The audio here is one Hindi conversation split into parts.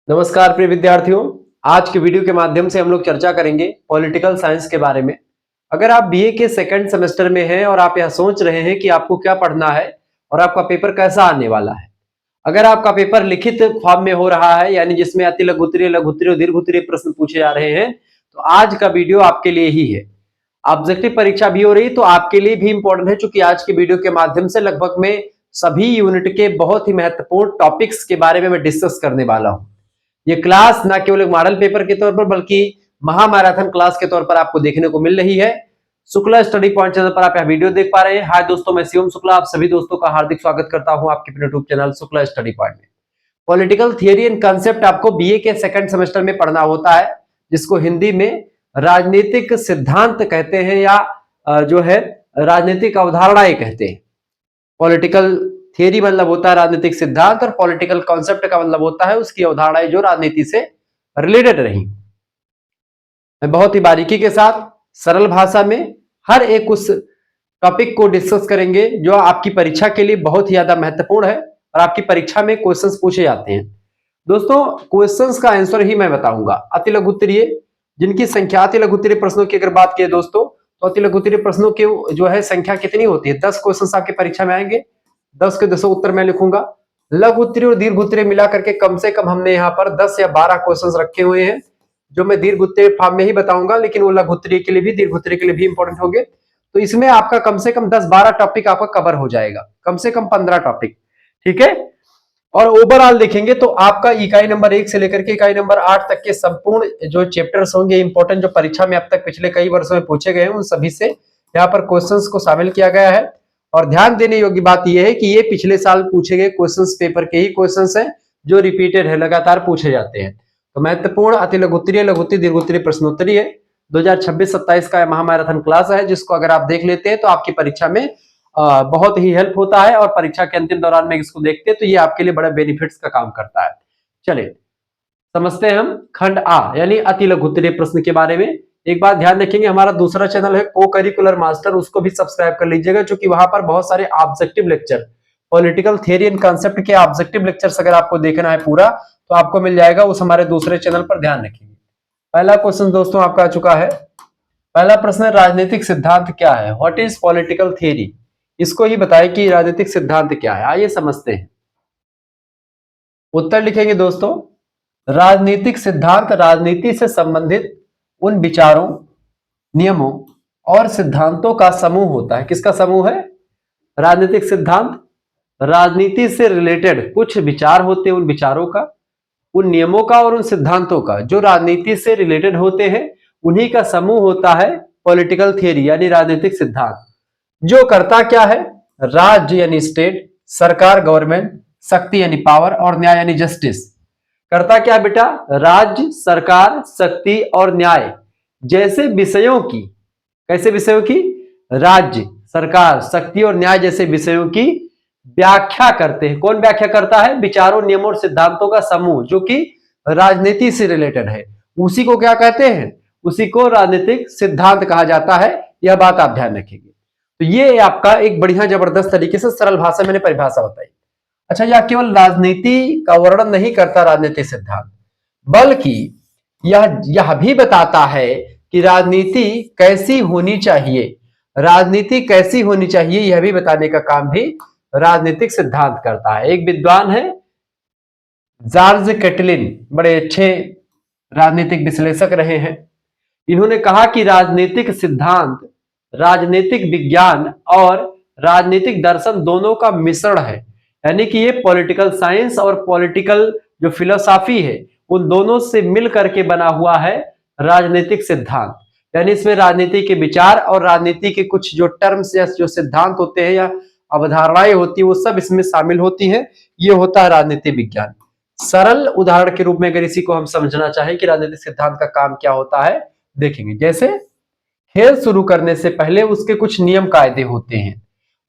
नमस्कार प्रिय विद्यार्थियों। आज के वीडियो के माध्यम से हम लोग चर्चा करेंगे पॉलिटिकल साइंस के बारे में। अगर आप बीए के सेकंड सेमेस्टर में हैं और आप यह सोच रहे हैं कि आपको क्या पढ़ना है और आपका पेपर कैसा आने वाला है, अगर आपका पेपर लिखित फॉर्म में हो रहा है यानी जिसमें अति लघु उत्तरीय, लघु उत्तरीय और दीर्घ उत्तरीय प्रश्न पूछे जा रहे हैं, तो आज का वीडियो आपके लिए ही है। ऑब्जेक्टिव परीक्षा भी हो रही तो आपके लिए भी इंपॉर्टेंट है, क्योंकि आज के वीडियो के माध्यम से लगभग में सभी यूनिट के बहुत ही महत्वपूर्ण टॉपिक्स के बारे में मैं डिस्कस करने वाला हूं। ये क्लास ना केवल एक मॉडल पेपर के तौर पर बल्कि महामैराथन क्लास के तौर पर आपको देखने को मिल रही है। शुक्ला स्टडी पॉइंट चैनल पर आप यह वीडियो देख पा रहे हैं। हाय दोस्तों, मैं शिवम शुक्ला, आप सभी दोस्तों का हार्दिक स्वागत करता हूं आपके अपने YouTube channel Shukla study point में। पॉलिटिकल थियरी एंड कंसेप्ट आपको बीए के सेकंड सेमेस्टर में पढ़ना होता है, जिसको हिंदी में राजनीतिक सिद्धांत कहते हैं या जो है राजनीतिक अवधारणाएं कहते हैं। पॉलिटिकल थियरी मतलब होता है राजनीतिक सिद्धांत और पॉलिटिकल कॉन्सेप्ट का मतलब होता है उसकी अवधारणाएं जो राजनीति से रिलेटेड रही। मैं बहुत ही बारीकी के साथ सरल भाषा में हर एक उस टॉपिक को डिस्कस करेंगे जो आपकी परीक्षा के लिए बहुत ही ज्यादा महत्वपूर्ण है और आपकी परीक्षा में क्वेश्चंस पूछे जाते हैं। दोस्तों, क्वेश्चंस का आंसर ही मैं बताऊंगा। अति लघु उत्तरीय जिनकी संख्या, अति लघु उत्तरीय प्रश्नों की अगर बात किए दोस्तों, तो अति लघु उत्तरीय प्रश्नों की जो है संख्या कितनी होती है? 10 क्वेश्चंस आपकी परीक्षा में आएंगे, 10 के 10 उत्तर मैं लिखूंगा। लघु उत्तरीय और दीर्घ उत्तरीय मिला करके कम से कम हमने यहाँ पर 10 या 12 क्वेश्चंस रखे हुए हैं, जो मैं दीर्घ उत्तरीय फॉर्म में ही बताऊंगा, लेकिन वो लघु उत्तरीय के लिए भी दीर्घ उत्तरीय के लिए भी इंपॉर्टेंट होंगे। तो इसमें आपका कम से कम 10-12 टॉपिक आपका कवर हो जाएगा, कम से कम 15 टॉपिक, ठीक है। और ओवरऑल देखेंगे तो आपका इकाई नंबर 1 से लेकर के इकाई नंबर 8 तक के संपूर्ण जो चैप्टर्स होंगे इंपॉर्टेंट, जो परीक्षा में अब तक पिछले कई वर्षों में पूछे गए हैं, उन सभी से यहाँ पर क्वेश्चंस को शामिल किया गया है। और ध्यान देने योग्य बात यह है कि ये पिछले साल पूछे गए क्वेश्चंस पेपर के ही क्वेश्चंस हैं जो रिपीटेड है, लगातार पूछे जाते हैं। तो महत्वपूर्ण अति लघु उत्तरीय, लघु उत्तरीय, दीर्घ उत्तरीय, प्रश्नोत्तरीय 2026-27 का महामैराथन क्लास है, जिसको अगर आप देख लेते हैं तो आपकी परीक्षा में बहुत ही हेल्प होता है और परीक्षा के अंतिम दौरान में इसको देखते हैं तो ये आपके लिए बड़ा बेनिफिट्स का काम करता है। चलिए समझते हैं हम खंड आ यानी अति लघु उत्तरीय प्रश्न के बारे में। एक बात ध्यान रखेंगे, हमारा दूसरा चैनल है को करिकुलर मास्टर, उसको भी सब्सक्राइब कर लीजिएगा, क्योंकि वहां पर बहुत सारे objective lecture, political theory and concept के ऑब्जेक्टिव लेक्चर्स अगर आपको देखना है पूरा तो आपको मिल जाएगा उस हमारे दूसरे चैनल पर। ध्यान रखिए। पहला क्वेश्चन दोस्तों आपका आ चुका है। पहला प्रश्न है, राजनीतिक सिद्धांत क्या है? What is political theory? इसको ही बताए कि राजनीतिक सिद्धांत क्या है। आइए समझते हैं। उत्तर लिखेंगे दोस्तों, राजनीतिक सिद्धांत राजनीति से संबंधित उन विचारों, नियमों और सिद्धांतों का समूह होता है। किसका समूह है? राजनीतिक सिद्धांत राजनीति से रिलेटेड कुछ विचार होते हैं, उन विचारों का, उन नियमों का और उन सिद्धांतों का जो राजनीति से रिलेटेड होते हैं, उन्हीं का समूह होता है पॉलिटिकल थियरी यानी राजनीतिक सिद्धांत। जो करता क्या है? राज्य यानी स्टेट, सरकार गवर्नमेंट, शक्ति यानी पावर और न्याय यानी जस्टिस। करता क्या बेटा? राज्य, सरकार, शक्ति और न्याय जैसे विषयों की, कैसे विषयों की? राज्य, सरकार, शक्ति और न्याय जैसे विषयों की व्याख्या करते हैं। कौन व्याख्या करता है? विचारों, नियमों और सिद्धांतों का समूह जो कि राजनीति से रिलेटेड है, उसी को क्या कहते हैं? उसी को राजनीतिक सिद्धांत कहा जाता है। यह बात आप ध्यान रखेंगे। तो ये आपका एक बढ़िया जबरदस्त तरीके से सरल भाषा में मैंने परिभाषा बताई। अच्छा, यह केवल राजनीति का वर्णन नहीं करता राजनीतिक सिद्धांत, बल्कि यह भी बताता है कि राजनीति कैसी होनी चाहिए। राजनीति कैसी होनी चाहिए यह भी बताने का काम भी राजनीतिक सिद्धांत करता है। एक विद्वान है जॉर्ज कैटलिन, बड़े अच्छे राजनीतिक विश्लेषक रहे हैं। इन्होंने कहा कि राजनीतिक सिद्धांत राजनीतिक विज्ञान और राजनीतिक दर्शन दोनों का मिश्रण है। यानी कि ये पॉलिटिकल साइंस और पॉलिटिकल जो फिलोसॉफी है उन दोनों से मिल करके बना हुआ है राजनीतिक सिद्धांत। यानी इसमें राजनीति के विचार और राजनीति के कुछ जो टर्म्स या जो सिद्धांत होते हैं या अवधारणाएं होती है वो सब इसमें शामिल होती हैं। ये होता है राजनीति विज्ञान। सरल उदाहरण के रूप में अगर इसी को हम समझना चाहें कि राजनीतिक सिद्धांत का काम क्या होता है, देखेंगे। जैसे खेल शुरू करने से पहले उसके कुछ नियम कायदे होते हैं,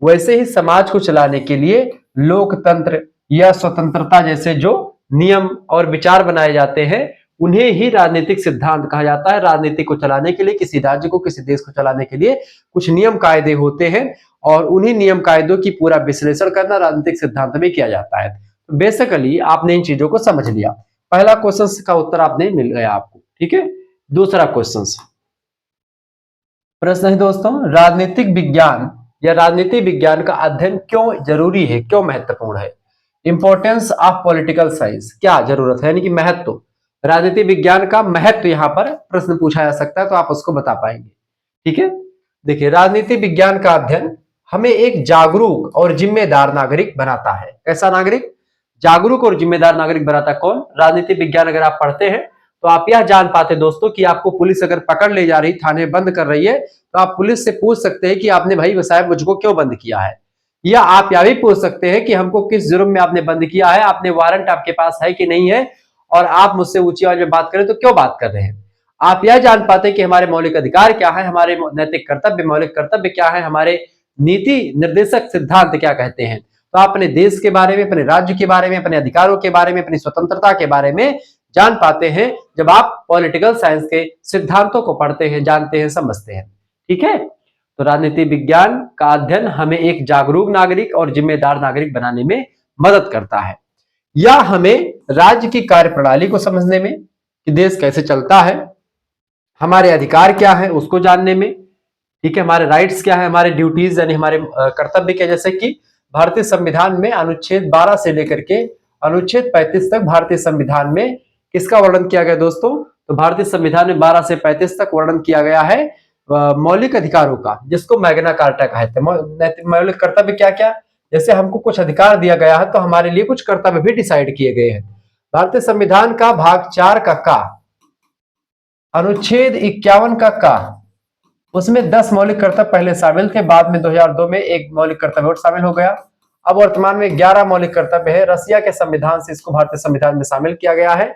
वैसे ही समाज को चलाने के लिए लोकतंत्र या स्वतंत्रता जैसे जो नियम और विचार बनाए जाते हैं उन्हें ही राजनीतिक सिद्धांत कहा जाता है। राजनीति को चलाने के लिए, किसी राज्य को, किसी देश को चलाने के लिए कुछ नियम कायदे होते हैं और उन्हीं नियम कायदों की पूरा विश्लेषण करना राजनीतिक सिद्धांत में किया जाता है। तो बेसिकली आपने इन चीजों को समझ लिया। पहला क्वेश्चन का उत्तर आपने मिल गया आपको, ठीक है। दूसरा क्वेश्चन, प्रश्न है दोस्तों, राजनीतिक विज्ञान या राजनीति विज्ञान का अध्ययन क्यों जरूरी है, क्यों महत्वपूर्ण है। इंपॉर्टेंस ऑफ पॉलिटिकल साइंस, क्या जरूरत है, यानी कि महत्व, राजनीति विज्ञान का महत्व यहाँ पर प्रश्न पूछा जा सकता है, तो आप उसको बता पाएंगे, ठीक है। देखिए, राजनीति विज्ञान का अध्ययन हमें एक जागरूक और जिम्मेदार नागरिक बनाता है। कैसा नागरिक? जागरूक और जिम्मेदार नागरिक बनाता है। कौन? राजनीति विज्ञान अगर आप पढ़ते हैं तो आप यह जान पाते दोस्तों कि आपको पुलिस अगर पकड़ ले जा रही, थाने बंद कर रही है, तो आप पुलिस से पूछ सकते हैं कि आपने भाई साहब मुझको क्यों बंद किया है, या आप यह भी पूछ सकते हैं कि हमको किस जुर्म में आपने बंद किया है, आपने वारंट आपके पास है कि नहीं है, और आप मुझसे ऊंची आवाज में बात करें तो क्यों बात कर रहे हैं। आप यह जान पाते हैं कि हमारे मौलिक अधिकार क्या है, हमारे नैतिक कर्तव्य, मौलिक कर्तव्य क्या है, हमारे नीति निर्देशक सिद्धांत क्या कहते हैं। तो आप अपने देश के बारे में, अपने राज्य के बारे में, अपने अधिकारों के बारे में, अपनी स्वतंत्रता के बारे में जान पाते हैं जब आप पॉलिटिकल साइंस के सिद्धांतों को पढ़ते हैं, जानते हैं, समझते हैं, ठीक है। तो राजनीति विज्ञान का अध्ययन हमें एक जागरूक नागरिक और जिम्मेदार नागरिक बनाने में मदद करता है, या हमें राज्य की कार्यप्रणाली को समझने में कि देश कैसे चलता है, हमारे अधिकार क्या है उसको जानने में, ठीक है, हमारे राइट्स क्या है, हमारे ड्यूटीज यानी हमारे कर्तव्य क्या, जैसे कि भारतीय संविधान में अनुच्छेद 12 से लेकर के अनुच्छेद 35 तक भारतीय संविधान में किसका वर्णन किया गया दोस्तों। तो भारतीय संविधान में 12 से 35 तक वर्णन किया गया है मौलिक अधिकारों का, जिसको मैग्ना कार्टा कहते हैं। मौलिक कर्तव्य क्या क्या, जैसे हमको कुछ अधिकार दिया गया है तो हमारे लिए कुछ कर्तव्य भी डिसाइड किए गए हैं। भारतीय संविधान का भाग 4 का अनुच्छेद 51 का उसमें 10 मौलिक कर्तव्य पहले शामिल थे, बाद में 2002 में एक मौलिक कर्तव्य और शामिल हो गया। अब वर्तमान में 11 मौलिक कर्तव्य है। रसिया के संविधान से इसको भारतीय संविधान में शामिल किया गया है।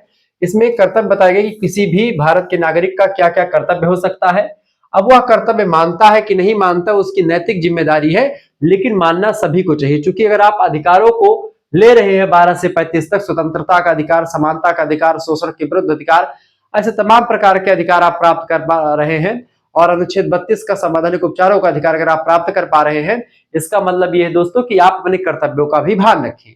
इसमें कर्तव्य बताए गए कि किसी भी भारत के नागरिक का क्या क्या कर्तव्य हो सकता है। अब वह कर्तव्य मानता है कि नहीं मानता उसकी नैतिक जिम्मेदारी है, लेकिन मानना सभी को चाहिए। चूंकि अगर आप अधिकारों को ले रहे हैं 12 से 35 तक, स्वतंत्रता का अधिकार, समानता का अधिकार, शोषण के विरुद्ध अधिकार, ऐसे तमाम प्रकार के अधिकार आप प्राप्त कर पा रहे हैं, और अनुच्छेद 32 का संवैधानिक उपचारों का अधिकार अगर आप प्राप्त कर पा रहे हैं, इसका मतलब यह है दोस्तों कि आप अपने कर्तव्यों का भी ध्यान रखें।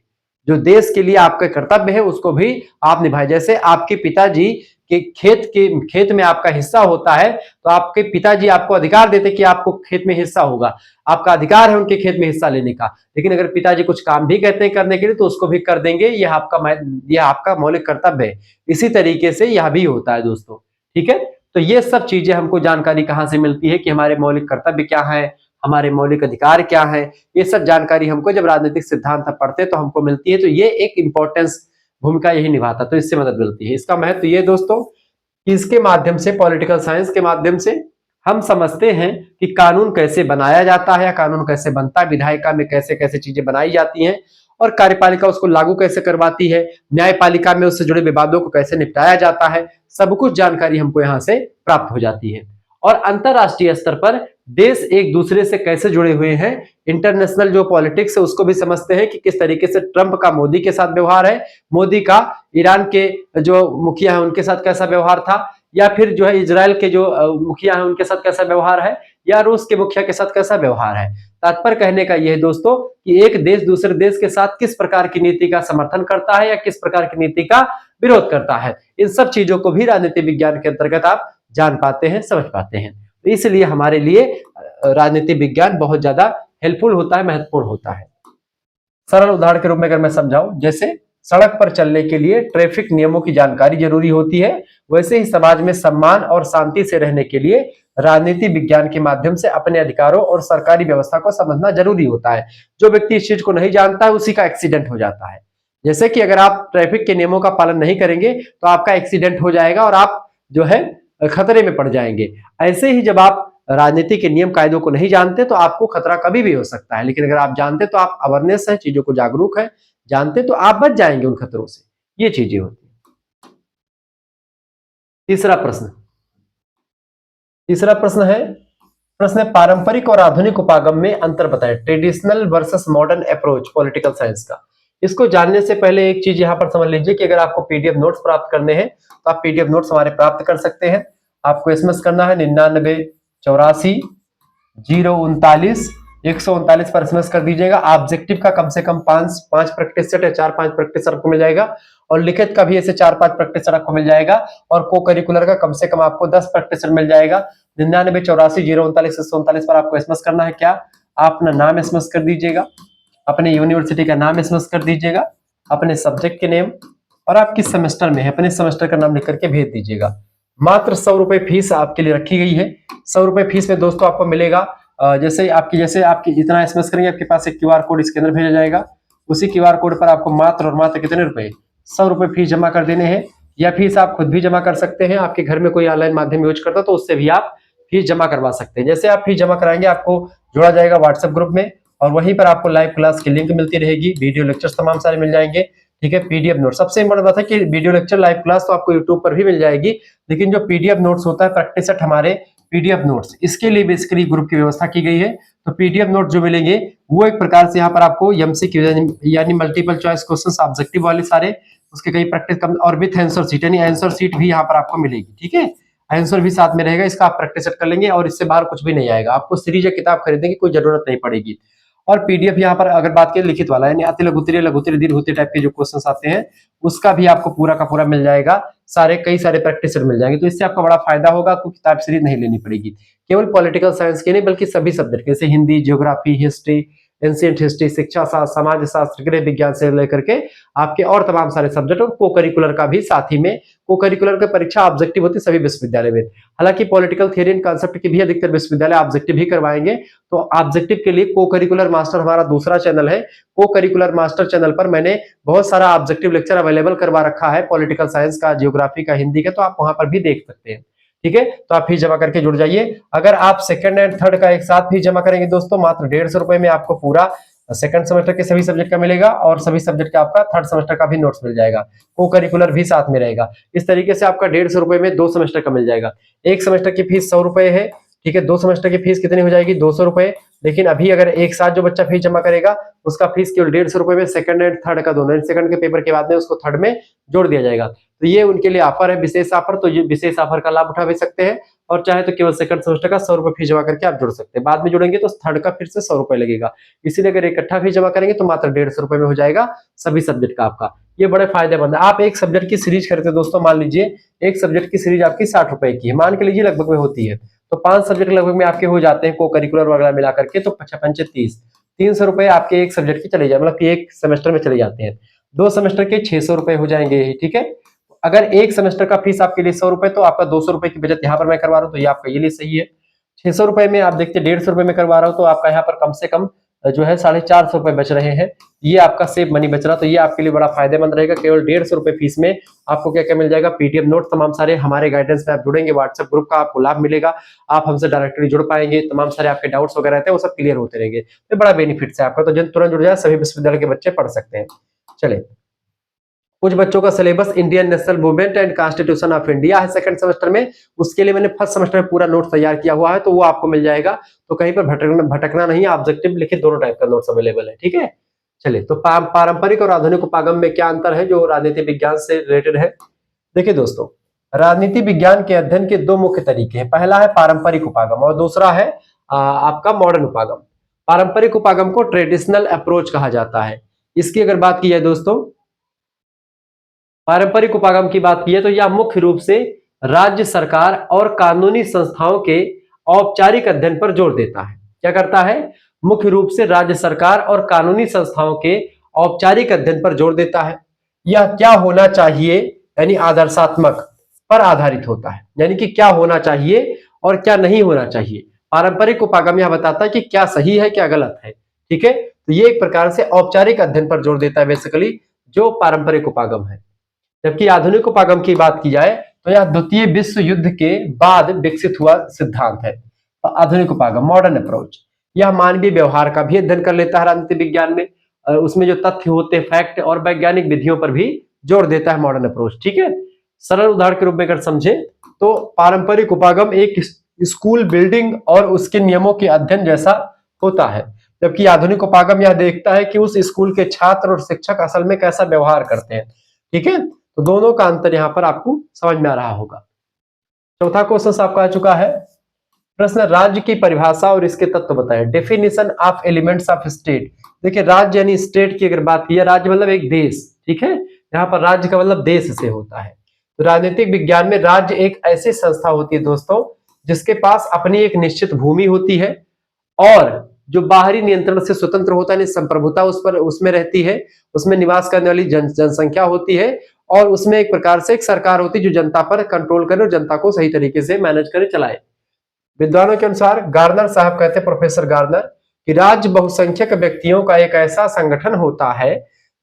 जो देश के लिए आपके कर्तव्य है उसको भी आप निभाएं। जैसे आपके पिताजी के खेत में आपका हिस्सा होता है, तो आपके पिताजी आपको अधिकार देते कि आपको खेत में हिस्सा होगा, आपका अधिकार है उनके खेत में हिस्सा लेने का। लेकिन अगर पिताजी कुछ काम भी कहते हैं करने के लिए तो उसको भी कर देंगे, यह आपका मौलिक कर्तव्य है। इसी तरीके से यह भी होता है दोस्तों, ठीक है। तो ये सब चीजें हमको जानकारी कहाँ से मिलती है कि हमारे मौलिक कर्तव्य क्या है, हमारे मौलिक अधिकार क्या है, ये सब जानकारी हमको जब राजनीतिक सिद्धांत पढ़ते हैं तो हमको मिलती है। तो ये एक इंपॉर्टेंस भूमिका यही निभाता, तो इससे मदद मिलती है। इसका महत्व ये दोस्तों कि इसके माध्यम से, पॉलिटिकल साइंस के माध्यम से हम समझते हैं कि कानून कैसे बनाया जाता है या कानून कैसे बनता है, विधायिका में कैसे कैसे चीजें बनाई जाती हैं, और कार्यपालिका उसको लागू कैसे करवाती है, न्यायपालिका में उससे जुड़े विवादों को कैसे निपटाया जाता है, सब कुछ जानकारी हमको यहाँ से प्राप्त हो जाती है। और अंतरराष्ट्रीय स्तर पर देश एक दूसरे से कैसे जुड़े हुए हैं, इंटरनेशनल जो पॉलिटिक्स है उसको भी समझते हैं कि किस तरीके से ट्रंप का मोदी के साथ व्यवहार है, मोदी का ईरान के जो मुखिया है उनके साथ कैसा व्यवहार था, या फिर जो है इजराइल के जो मुखिया है उनके साथ कैसा व्यवहार है, या रूस के मुखिया के साथ कैसा व्यवहार है। तात्पर्य कहने का यह है दोस्तों कि एक देश दूसरे देश के साथ किस प्रकार की नीति का समर्थन करता है या किस प्रकार की नीति का विरोध करता है, इन सब चीजों को भी राजनीति विज्ञान के अंतर्गत आप जान पाते हैं, समझ पाते हैं। तो इसलिए हमारे लिए राजनीति विज्ञान बहुत ज्यादा हेल्पफुल होता है, महत्वपूर्ण होता है। सरल उदाहरण के रूप में अगर मैं समझाऊं, जैसे सड़क पर चलने के लिए ट्रैफिक नियमों की जानकारी जरूरी होती है, वैसे ही समाज में सम्मान और शांति से रहने के लिए राजनीति विज्ञान के माध्यम से अपने अधिकारों और सरकारी व्यवस्था को समझना जरूरी होता है। जो व्यक्ति इस चीज को नहीं जानता है उसी का एक्सीडेंट हो जाता है। जैसे कि अगर आप ट्रैफिक के नियमों का पालन नहीं करेंगे तो आपका एक्सीडेंट हो जाएगा और आप जो है खतरे में पड़ जाएंगे। ऐसे ही जब आप राजनीति के नियम कायदों को नहीं जानते तो आपको खतरा कभी भी हो सकता है, लेकिन अगर आप जानते तो आप अवेयरनेस है, चीजों को जागरूक है, जानते तो आप बच जाएंगे उन खतरों से। ये चीजें होती है। तीसरा प्रश्न है पारंपरिक और आधुनिक उपागम में अंतर बताएं, traditional versus modern approach political science का। इसको जानने से पहले एक चीज यहां पर समझ लीजिए कि अगर आपको पीडीएफ नोट्स प्राप्त करने हैं तो आप पीडीएफ नोट्स हमारे प्राप्त कर सकते हैं। आपको एसएमएस करना है 9984 039 139 पर एसएमएस कर दीजिएगा। ऑब्जेक्टिव का कम से कम 5 प्रैक्टिस सेट या 4-5 प्रैक्टिस सेट आपको मिल जाएगा, और लिखित का भी ऐसे 4-5 प्रैक्टिस सेट आपको मिल जाएगा, और को करिकुलर का कम से कम आपको 10 प्रैक्टिस सेट मिल जाएगा। 9984 039 पर आपको एसएमएस करना है। क्या? आप अपना नाम एसएमएस कर दीजिएगा, अपने यूनिवर्सिटी का नाम एसएमएस कर दीजिएगा, अपने सब्जेक्ट के नेम, और आप किस सेमेस्टर में है अपने सेमेस्टर का नाम लिख करके भेज दीजिएगा। मात्र 100 रुपए फीस आपके लिए रखी गई है। 100 रुपए फीस में दोस्तों आपको मिलेगा, जैसे आपकी जितना एसएमएस करेंगे आपके पास एक क्यूआर कोड इसके अंदर भेजा जाएगा। उसी क्यूआर कोड पर आपको मात्र और मात्र कितने रुपए? 100 रुपए फीस जमा कर देने हैं। या फीस आप खुद भी जमा कर सकते हैं, आपके घर में कोई ऑनलाइन माध्यम यूज करता है तो उससे भी आप फीस जमा करवा सकते हैं। जैसे आप फीस जमा कराएंगे आपको जोड़ा जाएगा व्हाट्सएप ग्रुप में, और वहीं पर आपको लाइव क्लास की लिंक मिलती रहेगी, वीडियो लेक्चर्स तमाम सारे मिल जाएंगे, ठीक है। पीडीएफ नोट, सबसे इंपॉर्टेंट बात है कि वीडियो लेक्चर लाइव क्लास तो आपको यूट्यूब पर भी मिल जाएगी, लेकिन जो पीडीएफ नोट्स होता है प्रैक्टिस सेट हमारे पीडीएफ नोट्स, इसके लिए बेसिकली ग्रुप की व्यवस्था की गई है। तो पीडीएफ नोट जो मिलेंगे वो एक प्रकार से यहाँ पर आपको एमसीक्यू यानी मल्टीपल चॉइस क्वेश्चंस ऑब्जेक्टिव वाले सारे, उसके कई प्रैक्टिस कम, और विथ आंसर शीट यानी आंसर शीट भी यहाँ पर आपको मिलेगी, ठीक है। आंसर भी साथ में रहेगा, इसका आप प्रैक्टिस सेट कर लेंगे और इससे बाहर कुछ भी नहीं आएगा। आपको सीरीज या किताब खरीदने की कोई जरूरत नहीं पड़ेगी। और पीडीएफ यहाँ पर अगर बात करें लिखित वाला यानी अति लघुत्तरीय लघुत्तरीय दीर्घोत्तरीय टाइप के जो क्वेश्चंस आते हैं उसका भी आपको पूरा का पूरा मिल जाएगा, कई सारे प्रैक्टिस सेट मिल जाएंगे। तो इससे आपका बड़ा फायदा होगा, आपको किताब सीरीज नहीं लेनी पड़ेगी। केवल पॉलिटिकल साइंस के नहीं बल्कि सभी सब्जेक्ट जैसे Hindi, geography, history, ancient history, शिक्षा शास्त्र, समाज शास्त्र, गृह विज्ञान से लेकर के आपके और तमाम सारे सब्जेक्ट, और को करिकुलर का भी साथ ही में। को करिकुलर की परीक्षा ऑब्जेक्टिव होती है सभी विश्वविद्यालय में, हालांकि पॉलिटिकल थियरी एंड कांसेप्ट की भी अधिकतर विश्वविद्यालय ऑब्जेक्टिव ही करवाएंगे। तो ऑब्जेक्टिव के लिए को करिकुलर मास्टर हमारा दूसरा चैनल है। को करिकुलर मास्टर चैनल पर मैंने बहुत सारा ऑब्जेक्टिव लेक्चर अवेलेबल करवा रखा है, पॉलिटिकल साइंस का, जियोग्राफी का, हिंदी का, तो आप वहां पर भी देख सकते हैं, ठीक है। तो आप फीस जमा करके जुड़ जाइए। अगर आप सेकंड एंड थर्ड का एक साथ फीस जमा करेंगे दोस्तों, मात्र 150 रुपए में आपको पूरा सेकंड सेमेस्टर के सभी सब्जेक्ट का मिलेगा, और सभी सब्जेक्ट का आपका थर्ड सेमेस्टर का भी नोट्स मिल जाएगा, को करिकुलर भी साथ में रहेगा। इस तरीके से आपका 150 रुपए में 2 सेमेस्टर का मिल जाएगा। एक सेमेस्टर की फीस 100 रुपए है, ठीक है। 2 सेमेस्टर की फीस कितनी हो जाएगी? 200 रुपए। लेकिन अभी अगर एक साथ जो बच्चा फीस जमा करेगा उसका फीस केवल 150 रुपए में सेकंड एंड थर्ड का दोनों, सेकंड के पेपर के बाद में उसको थर्ड में जोड़ दिया जाएगा। तो ये उनके लिए ऑफर है, विशेष ऑफर। तो ये विशेष ऑफर का लाभ उठा भी सकते हैं, और चाहे तो केवल सेकंड सेमेस्टर का 100 रुपए फीस जमा करके आप जुड़ सकते हैं। बाद में जुड़ेंगे तो थर्ड का फिर से 100 रुपए लगेगा। इसीलिए अगर इकट्ठा फीस जमा करेंगे तो मात्र 150 रुपए में हो जाएगा सभी सब्जेक्ट का आपका। ये बड़े फायदेमंद है। आप एक सब्जेक्ट की सीरीज खरीदते दोस्तों, मान लीजिए एक सब्जेक्ट की सीरीज आपकी 60 रुपए की है, मान के लीजिए लगभग में होती है, तो 5 सब्जेक्ट लगभग में आपके हो जाते हैं को करिकुलर वगैरह मिला करके, तो 55 30, 300 रुपए आपके एक सब्जेक्ट की चले जाए, मतलब कि एक सेमेस्टर में चले जाते हैं। 2 सेमेस्टर के 600 रुपए हो जाएंगे, ठीक है। अगर एक सेमेस्टर का फीस आपके लिए 100 रुपए, तो आपका 200 रुपए की बचत यहाँ पर मैं करवा रहा हूँ, तो ये आपका ये लिए सही है। 600 रुपए में आप देखते 150 रुपए में करवा रहा हूँ, तो आपका यहाँ पर कम से कम जो है 450 रुपए बच रहे हैं। ये आपका सेव मनी बच रहा, तो ये आपके लिए बड़ा फायदेमंद रहेगा। केवल 150 रुपए फीस में आपको क्या क्या मिल जाएगा? पीडीएफ नोट तमाम सारे, हमारे गाइडेंस में आप जुड़ेंगे, व्हाट्सएप ग्रुप का आपको लाभ मिलेगा, आप हमसे डायरेक्टली जुड़ पाएंगे, तमाम सारे आपके डाउट्स वगैरह रहते हैं वो सब क्लियर होते रहेंगे। तो बड़ा बेनिफिट है आपका, तो जन तुरंत जुड़ जाए, सभी विश्वविद्यालय के बच्चे पढ़ सकते हैं। चले, कुछ बच्चों का syllabus Indian national movement and constitution of India है सेकंड सेमेस्टर में, उसके लिए मैंने फर्स्ट सेमेस्टर में पूरा नोट तैयार किया हुआ है, तो वो आपको मिल जाएगा। तो कहीं पर भटकना नहीं, ऑब्जेक्टिव लिखित दोनों टाइप का नोट्स अवेलेबल है, ठीक है। चलिए, तो पारंपरिक और आधुनिक उपागम में क्या अंतर है जो राजनीति विज्ञान से रिलेटेड है? देखिए दोस्तों, राजनीति विज्ञान के अध्ययन के 2 मुख्य तरीके हैं। पहला है पारंपरिक उपागम और दूसरा है आपका मॉडर्न उपागम। पारंपरिक उपागम को ट्रेडिशनल अप्रोच कहा जाता है। इसकी अगर बात की जाए दोस्तों, पारंपरिक उपागम की बात की है तो यह मुख्य रूप से राज्य सरकार और कानूनी संस्थाओं के औपचारिक अध्ययन पर जोर देता है। क्या करता है? मुख्य रूप से राज्य सरकार और कानूनी संस्थाओं के औपचारिक अध्ययन पर जोर देता है। यह क्या होना चाहिए यानी आदर्शात्मक पर आधारित होता है, यानी कि क्या होना चाहिए और क्या नहीं होना चाहिए। पारंपरिक उपागम यह बताता है कि क्या सही है क्या गलत है, ठीक है। तो ये एक प्रकार से औपचारिक अध्ययन पर जोर देता है बेसिकली जो पारंपरिक उपागम है। जबकि आधुनिक उपागम की बात की जाए तो यह द्वितीय विश्व युद्ध के बाद विकसित हुआ सिद्धांत है। तो आधुनिक उपागम मॉडर्न अप्रोच, यह मानवीय व्यवहार का भी अध्ययन कर लेता है राजनीति विज्ञान में, उसमें जो तथ्य होते हैं फैक्ट और वैज्ञानिक विधियों पर भी जोर देता है मॉडर्न अप्रोच, ठीक है। सरल उदाहरण के रूप में अगर समझे तो पारंपरिक उपागम एक स्कूल बिल्डिंग और उसके नियमों के अध्ययन जैसा होता है, जबकि आधुनिक उपागम यह देखता है कि उस स्कूल के छात्र और शिक्षक असल में कैसा व्यवहार करते हैं, ठीक है। तो दोनों का अंतर यहां पर आपको समझ में आ रहा होगा। चौथा क्वेश्चन आपका आ चुका है, प्रश्न, राज्य की परिभाषा और इसके तत्व बताएं। Definition of elements of state. देखिए राज्य यानी स्टेट की अगर बात की, राज्य मतलब एक देश, ठीक है, यहाँ पर राज्य का मतलब देश से होता है। तो राजनीतिक विज्ञान में राज्य एक ऐसी संस्था होती है दोस्तों जिसके पास अपनी एक निश्चित भूमि होती है और जो बाहरी नियंत्रण से स्वतंत्र होता है, संप्रभुता उस पर उसमें रहती है, उसमें निवास करने वाली जनसंख्या होती है और उसमें एक प्रकार से एक सरकार होती है जो जनता पर कंट्रोल करे और जनता को सही तरीके से मैनेज करे, चलाए। विद्वानों के अनुसार, गार्नर साहब कहते हैं, प्रोफेसर गार्नर, कि राज्य बहुसंख्यक व्यक्तियों का एक ऐसा संगठन होता है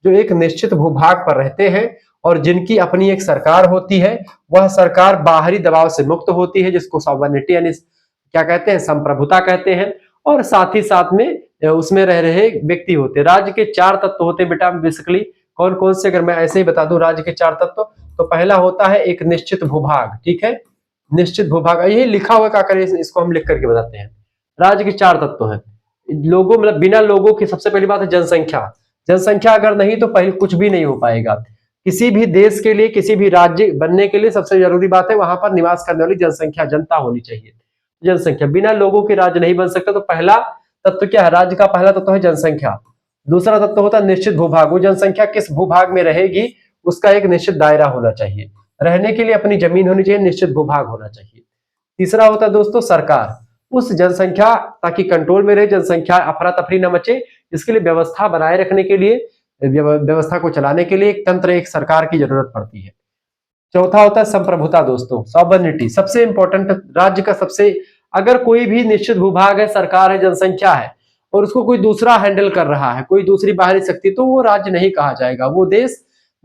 जो एक निश्चित भूभाग पर रहते हैं और जिनकी अपनी एक सरकार होती है। वह सरकार बाहरी दबाव से मुक्त होती है जिसको सॉवरेनिटी यानी क्या कहते हैं, संप्रभुता कहते हैं, और साथ ही साथ में उसमें रह रहे व्यक्ति होते हैं। राज्य के 4 तत्व होते हैं बेटा बेसिकली। कौन कौन से, अगर मैं ऐसे ही बता दूं राज्य के 4 तत्व, तो पहला होता है एक निश्चित भूभाग, ठीक है, निश्चित भूभाग, ये लिखा हुआ क्या करें, इसको हम लिख करके बताते हैं। राज्य के 4 तत्व हैं। लोगों मतलब बिना लोगों की, सबसे पहली बात है जनसंख्या। जनसंख्या अगर नहीं तो पहले कुछ भी नहीं हो पाएगा। किसी भी देश के लिए, किसी भी राज्य बनने के लिए सबसे जरूरी बात है वहां पर निवास करने वाली जनसंख्या, जनता होनी चाहिए। जनसंख्या, बिना लोगों के राज्य नहीं बन सकता। तो पहला तत्व क्या है, राज्य का पहला तत्व है जनसंख्या। दूसरा तत्व होता है निश्चित भूभाग, वो जनसंख्या किस भूभाग में रहेगी उसका एक निश्चित दायरा होना चाहिए, रहने के लिए अपनी जमीन होनी चाहिए, निश्चित भूभाग होना चाहिए। तीसरा होता है दोस्तों सरकार, उस जनसंख्या ताकि कंट्रोल में रहे, जनसंख्या अफरा तफरी न मचे, इसके लिए व्यवस्था बनाए रखने के लिए, व्यवस्था को चलाने के लिए एक तंत्र, एक सरकार की जरूरत पड़ती है। चौथा होता है संप्रभुता दोस्तों, सॉवरेनिटी, सबसे इंपॉर्टेंट, राज्य का सबसे, अगर कोई भी निश्चित भूभाग है, सरकार है, जनसंख्या है और उसको कोई दूसरा हैंडल कर रहा है, कोई दूसरी बाहरी शक्ति, तो वो राज्य नहीं कहा जाएगा, वो देश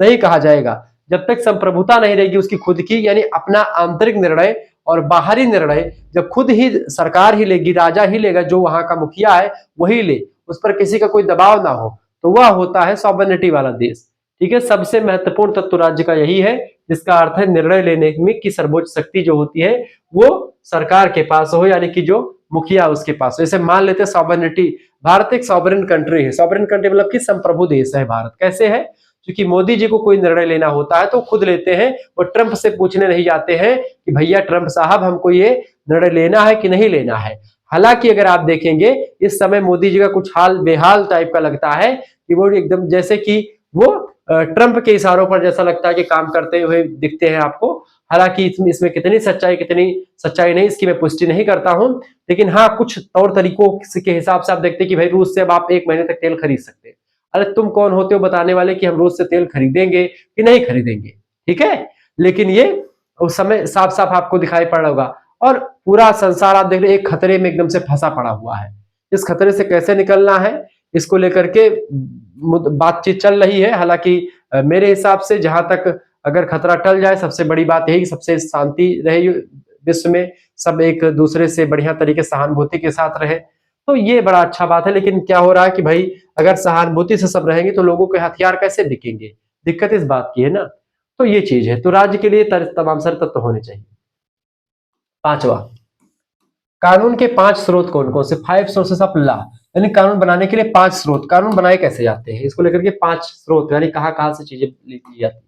नहीं कहा जाएगा। जब तक संप्रभुता नहीं रहेगी उसकी खुद की, यानी अपना आंतरिक निर्णय और बाहरी निर्णय जब खुद ही सरकार ही लेगी, राजा ही लेगा, जो वहां का मुखिया है वही ले, उस पर किसी का कोई दबाव ना हो, तो वह होता है सॉवरेनिटी वाला देश। ठीक है, सबसे महत्वपूर्ण तत्व राज्य का यही है, जिसका अर्थ है निर्णय लेने में की सर्वोच्च शक्ति जो होती है वो सरकार के पास हो, यानी कि जो मुखिया उसके पास हो। जैसे मान लेते हैं सॉवरेनिटी, भारत एक सॉवरेन कंट्री है। सॉवरेन कंट्री मतलब कि संप्रभु देश है भारत। कैसे है, क्योंकि मोदी जी को कोई निर्णय लेना होता है तो खुद लेते हैं, वो ट्रंप से पूछने नहीं जाते हैं कि भैया ट्रंप साहब हमको ये निर्णय लेना है कि नहीं लेना है। हालांकि अगर आप देखेंगे इस समय मोदी जी का कुछ हाल बेहाल टाइप का लगता है कि वो एकदम जैसे कि वो ट्रंप के इशारों पर जैसा लगता है कि काम करते हुए दिखते हैं आपको। हालांकि इसमें कितनी सच्चाई नहीं, इसकी मैं पुष्टि नहीं करता हूं, लेकिन हाँ कुछ तौर तरीकों के हिसाब से आप देखते हैं कि भाई रूस से अब आप 1 महीने तक तेल खरीद सकते हैं। अरे तुम कौन होते हो बताने वाले कि हम रूस से तेल खरीदेंगे कि नहीं खरीदेंगे, ठीक है, लेकिन ये उस समय साफ साफ आपको दिखाई पड़ रहा होगा। और पूरा संसार आप देख रहे एक खतरे में एकदम से फंसा पड़ा हुआ है। इस खतरे से कैसे निकलना है इसको लेकर के बातचीत चल रही है। हालांकि मेरे हिसाब से जहां तक अगर खतरा टल जाए, सबसे बड़ी बात यही कि सबसे शांति रहे विश्व में, सब एक दूसरे से बढ़िया तरीके सहानुभूति के साथ रहे, तो ये बड़ा अच्छा बात है। लेकिन क्या हो रहा है कि भाई अगर सहानुभूति से सब रहेंगे तो लोगों के हथियार कैसे बिकेंगे, दिक्कत इस बात की है ना। तो ये चीज है, तो राज्य के लिए तमाम सारे तत्व होने चाहिए। पांचवा, कानून के 5 स्रोत कौन कौन से, 5 सोर्सेस ऑफ लॉ, यानी कानून बनाने के लिए 5 स्रोत, कानून बनाए कैसे जाते हैं इसको लेकर के 5 स्रोत, यानी कहां से चीजें ली जाती है।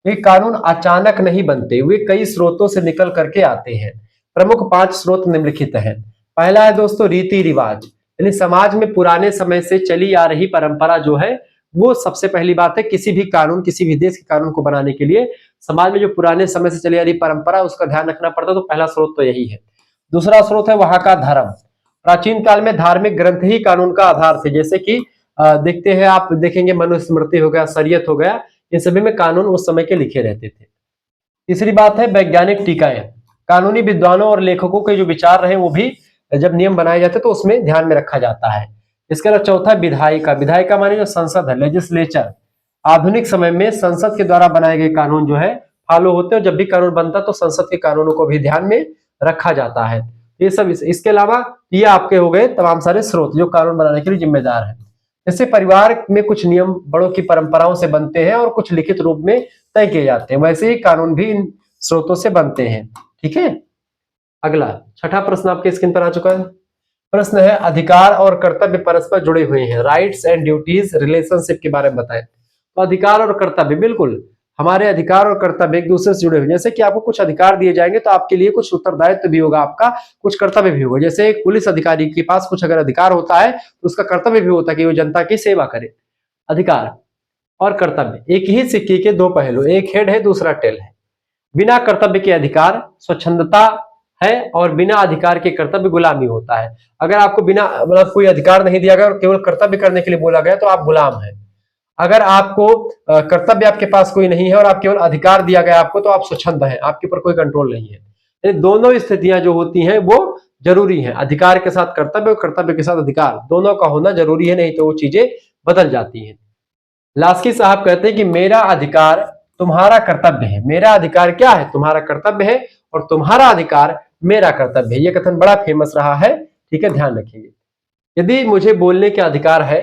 ये कानून अचानक नहीं बनते, वे कई स्रोतों से निकल करके आते हैं। प्रमुख 5 स्रोत निम्नलिखित हैं। पहला है दोस्तों रीति रिवाज, यानी समाज में पुराने समय से चली आ रही परंपरा जो है वो सबसे पहली बात है। किसी भी कानून, किसी भी देश के कानून को बनाने के लिए समाज में जो पुराने समय से चली आ रही परंपरा उसका ध्यान रखना पड़ता है, तो पहला स्रोत तो यही है। दूसरा स्रोत है वहां का धर्म। प्राचीन काल में धार्मिक ग्रंथ ही कानून का आधार थे, जैसे कि देखते हैं, आप देखेंगे मनुस्मृति हो गया, शरीयत हो गया, इन सभी में कानून उस समय के लिखे रहते थे। तीसरी बात है वैज्ञानिक टीकाएं, कानूनी विद्वानों और लेखकों के जो विचार रहे वो भी जब नियम बनाए जाते तो उसमें ध्यान में रखा जाता है। इसके अलावा चौथा विधायिका, विधायिका माने जो संसद है, लेजिस्लेचर। आधुनिक समय में संसद के द्वारा बनाए गए कानून जो है फॉलो होते हैं, और जब भी कानून बनता तो संसद के कानूनों को भी ध्यान में रखा जाता है। ये सब इसके अलावा ये आपके हो गए तमाम सारे स्रोत जो कानून बनाने के लिए जिम्मेदार है। जैसे परिवार में कुछ नियम बड़ों की परंपराओं से बनते हैं और कुछ लिखित रूप में तय किए जाते हैं, वैसे ही कानून भी इन स्रोतों से बनते हैं। ठीक है, अगला छठा प्रश्न आपके स्क्रीन पर आ चुका है। प्रश्न है अधिकार और कर्तव्य परस्पर जुड़े हुए हैं, राइट्स एंड ड्यूटीज रिलेशनशिप के बारे में बताएं। तो अधिकार और कर्तव्य, बिल्कुल हमारे अधिकार और कर्तव्य एक दूसरे से जुड़े हुए। जैसे कि आपको कुछ अधिकार दिए जाएंगे तो आपके लिए कुछ उत्तरदायित्व भी होगा, आपका कुछ कर्तव्य भी होगा। जैसे एक पुलिस अधिकारी के पास कुछ अगर अधिकार होता है तो उसका कर्तव्य भी होता है कि वो जनता की सेवा करे। अधिकार और कर्तव्य एक ही सिक्के के दो पहलू, एक हेड है दूसरा टेल है। बिना कर्तव्य के अधिकार स्वच्छंदता है और बिना अधिकार के कर्तव्य गुलामी होता है। अगर आपको बिना मतलब कोई अधिकार नहीं दिया गया और केवल कर्तव्य करने के लिए बोला गया तो आप गुलाम हैं। अगर आपको कर्तव्य आपके पास कोई नहीं है और आप केवल अधिकार दिया गया आपको तो आप स्वच्छंद हैं, आपके ऊपर कोई कंट्रोल नहीं है। ये दोनों स्थितियां जो होती हैं वो जरूरी है, अधिकार के साथ कर्तव्य और कर्तव्य के साथ अधिकार दोनों का होना जरूरी है, नहीं तो वो चीजें बदल जाती हैं। लास्की साहब कहते हैं कि मेरा अधिकार तुम्हारा कर्तव्य है। मेरा अधिकार क्या है? तुम्हारा कर्तव्य है, और तुम्हारा अधिकार मेरा कर्तव्य है। यह कथन बड़ा फेमस रहा है, ठीक है, ध्यान रखिए। यदि मुझे बोलने का अधिकार है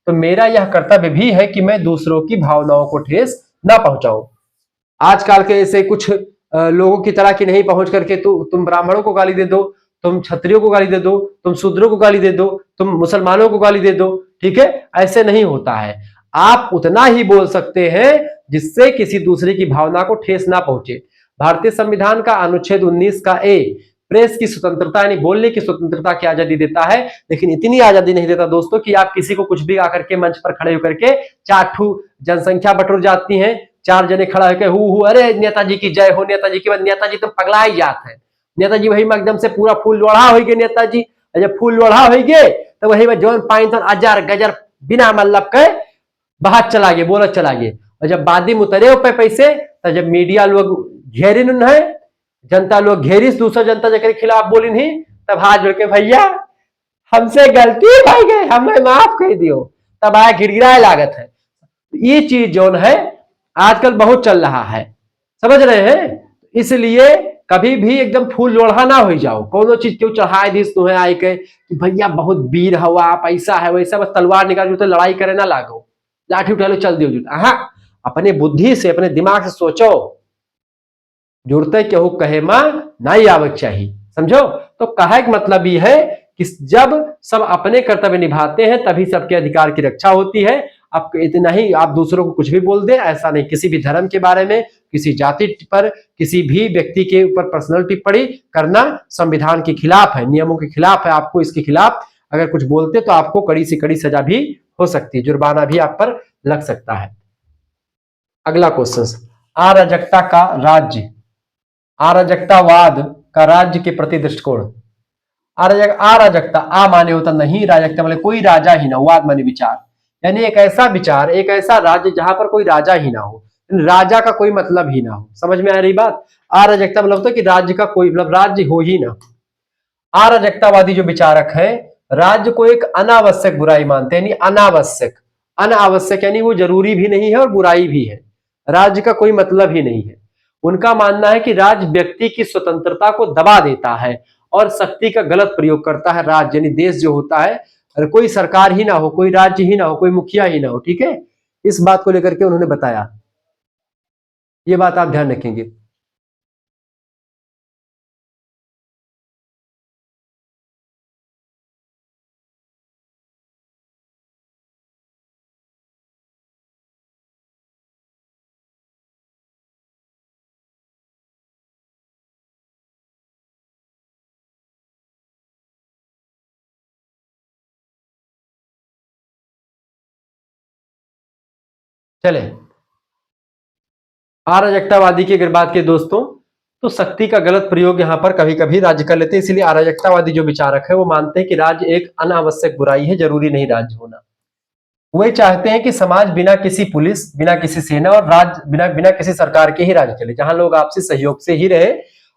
तो मेरा यह कर्तव्य भी है कि मैं दूसरों की भावनाओं को ठेस ना पहुंचाऊं। आजकल के ऐसे कुछ लोगों की तरह की नहीं पहुंच करके तुम ब्राह्मणों को गाली दे दो, तुम क्षत्रियों को गाली दे दो, तुम शूद्रों को गाली दे दो, तुम मुसलमानों को गाली दे दो, ठीक है, ऐसे नहीं होता है। आप उतना ही बोल सकते हैं जिससे किसी दूसरे की भावना को ठेस ना पहुंचे। भारतीय संविधान का अनुच्छेद 19 का ए प्रेस की स्वतंत्रता यानी बोलने की स्वतंत्रता की आजादी देता है, लेकिन इतनी आजादी नहीं देता दोस्तों कि आप किसी को कुछ भी आकर के मंच पर खड़े होकर के चार ठू जनसंख्या बटोर जाती है, चार जने खड़ा होकर हु अरे नेताजी की जय हो, नेताजी की, नेताजी तो पगला ही जात है, नेताजी वही में एकदम से पूरा फूल लोढ़ा हो गए नेताजी। जब फूल लोढ़ा हो गए तो वही में जौन पाइन तो अजार गजर बिना मतलब के बाहर चला गए, बोलत चला गए। और जब बादी में उतरे पे पैसे तो जब मीडिया लोग घेरिन है, जनता लोग घेरिस दूसरा जनता के खिलाफ बोली नहीं, तब हाथ जोड़ के भैया हमसे गलती भाई गए, हमें माफ कर दियो, तब आया गिड़गिड़ाए लागत है। ये चीज जो है आजकल बहुत चल रहा है, समझ रहे हैं। इसलिए कभी भी एकदम फूल लोढ़ा ना हो जाओ, कोनो चीज क्यों चढ़ाए दिस तुम्हें आई के भैया बहुत वीर हवा आप ऐसा है वैसा, बस तलवार निकाल तो लड़ाई करे ना लागो, लाठी उठा लो चल दियो जुट। हाँ, अपने बुद्धि से अपने दिमाग से सोचो, जुड़ते केहू कहे मां नहीं आवक चाहिए, समझो। तो कहे का मतलब ये है कि जब सब अपने कर्तव्य निभाते हैं तभी सबके अधिकार की रक्षा होती है। अब इतना ही आप दूसरों को कुछ भी बोल दे ऐसा नहीं, किसी भी धर्म के बारे में, किसी जाति पर, किसी भी व्यक्ति के ऊपर पर्सनल टिप्पणी करना संविधान के खिलाफ है, नियमों के खिलाफ है। आपको इसके खिलाफ अगर कुछ बोलते तो आपको कड़ी से कड़ी सजा भी हो सकती है, जुर्माना भी आप पर लग सकता है। अगला क्वेश्चन, अराजकता का राज्य, अराजकतावाद का राज्य के प्रति दृष्टिकोण। अराजकता आ माने होता नहीं, राजकता माने कोई राजा ही ना, वाद माने विचार, यानी एक ऐसा विचार, एक ऐसा राज्य जहां पर कोई राजा ही ना हो, राजा का कोई मतलब ही ना हो। समझ में आ रही बात? अराजकता मतलब होता है कि राज्य का कोई मतलब राज्य हो ही ना। अराजकतावादी जो विचारक है राज्य को एक अनावश्यक बुराई मानते हैं, यानी अनावश्यक, अनावश्यक यानी वो जरूरी भी नहीं है और बुराई भी है, राज्य का कोई मतलब ही नहीं है। उनका मानना है कि राज्य व्यक्ति की स्वतंत्रता को दबा देता है और शक्ति का गलत प्रयोग करता है। राज्य यानी देश जो होता है, अगर कोई सरकार ही ना हो, कोई राज्य ही ना हो, कोई मुखिया ही ना हो, ठीक है, इस बात को लेकर के उन्होंने बताया। ये बात आप ध्यान रखेंगे। चले, अराजकतावादी की अगर बात की दोस्तों तो शक्ति का गलत प्रयोग यहां पर कभी कभी राज्य कर लेते हैं, इसलिए अराजकतावादी जो विचारक है वो मानते हैं कि राज्य एक अनावश्यक बुराई है, जरूरी नहीं राज्य होना। वही चाहते हैं कि समाज बिना किसी पुलिस, बिना किसी सेना और राज्य बिना बिना किसी सरकार के ही राज्य चले, जहां लोग आपसी सहयोग से ही रहे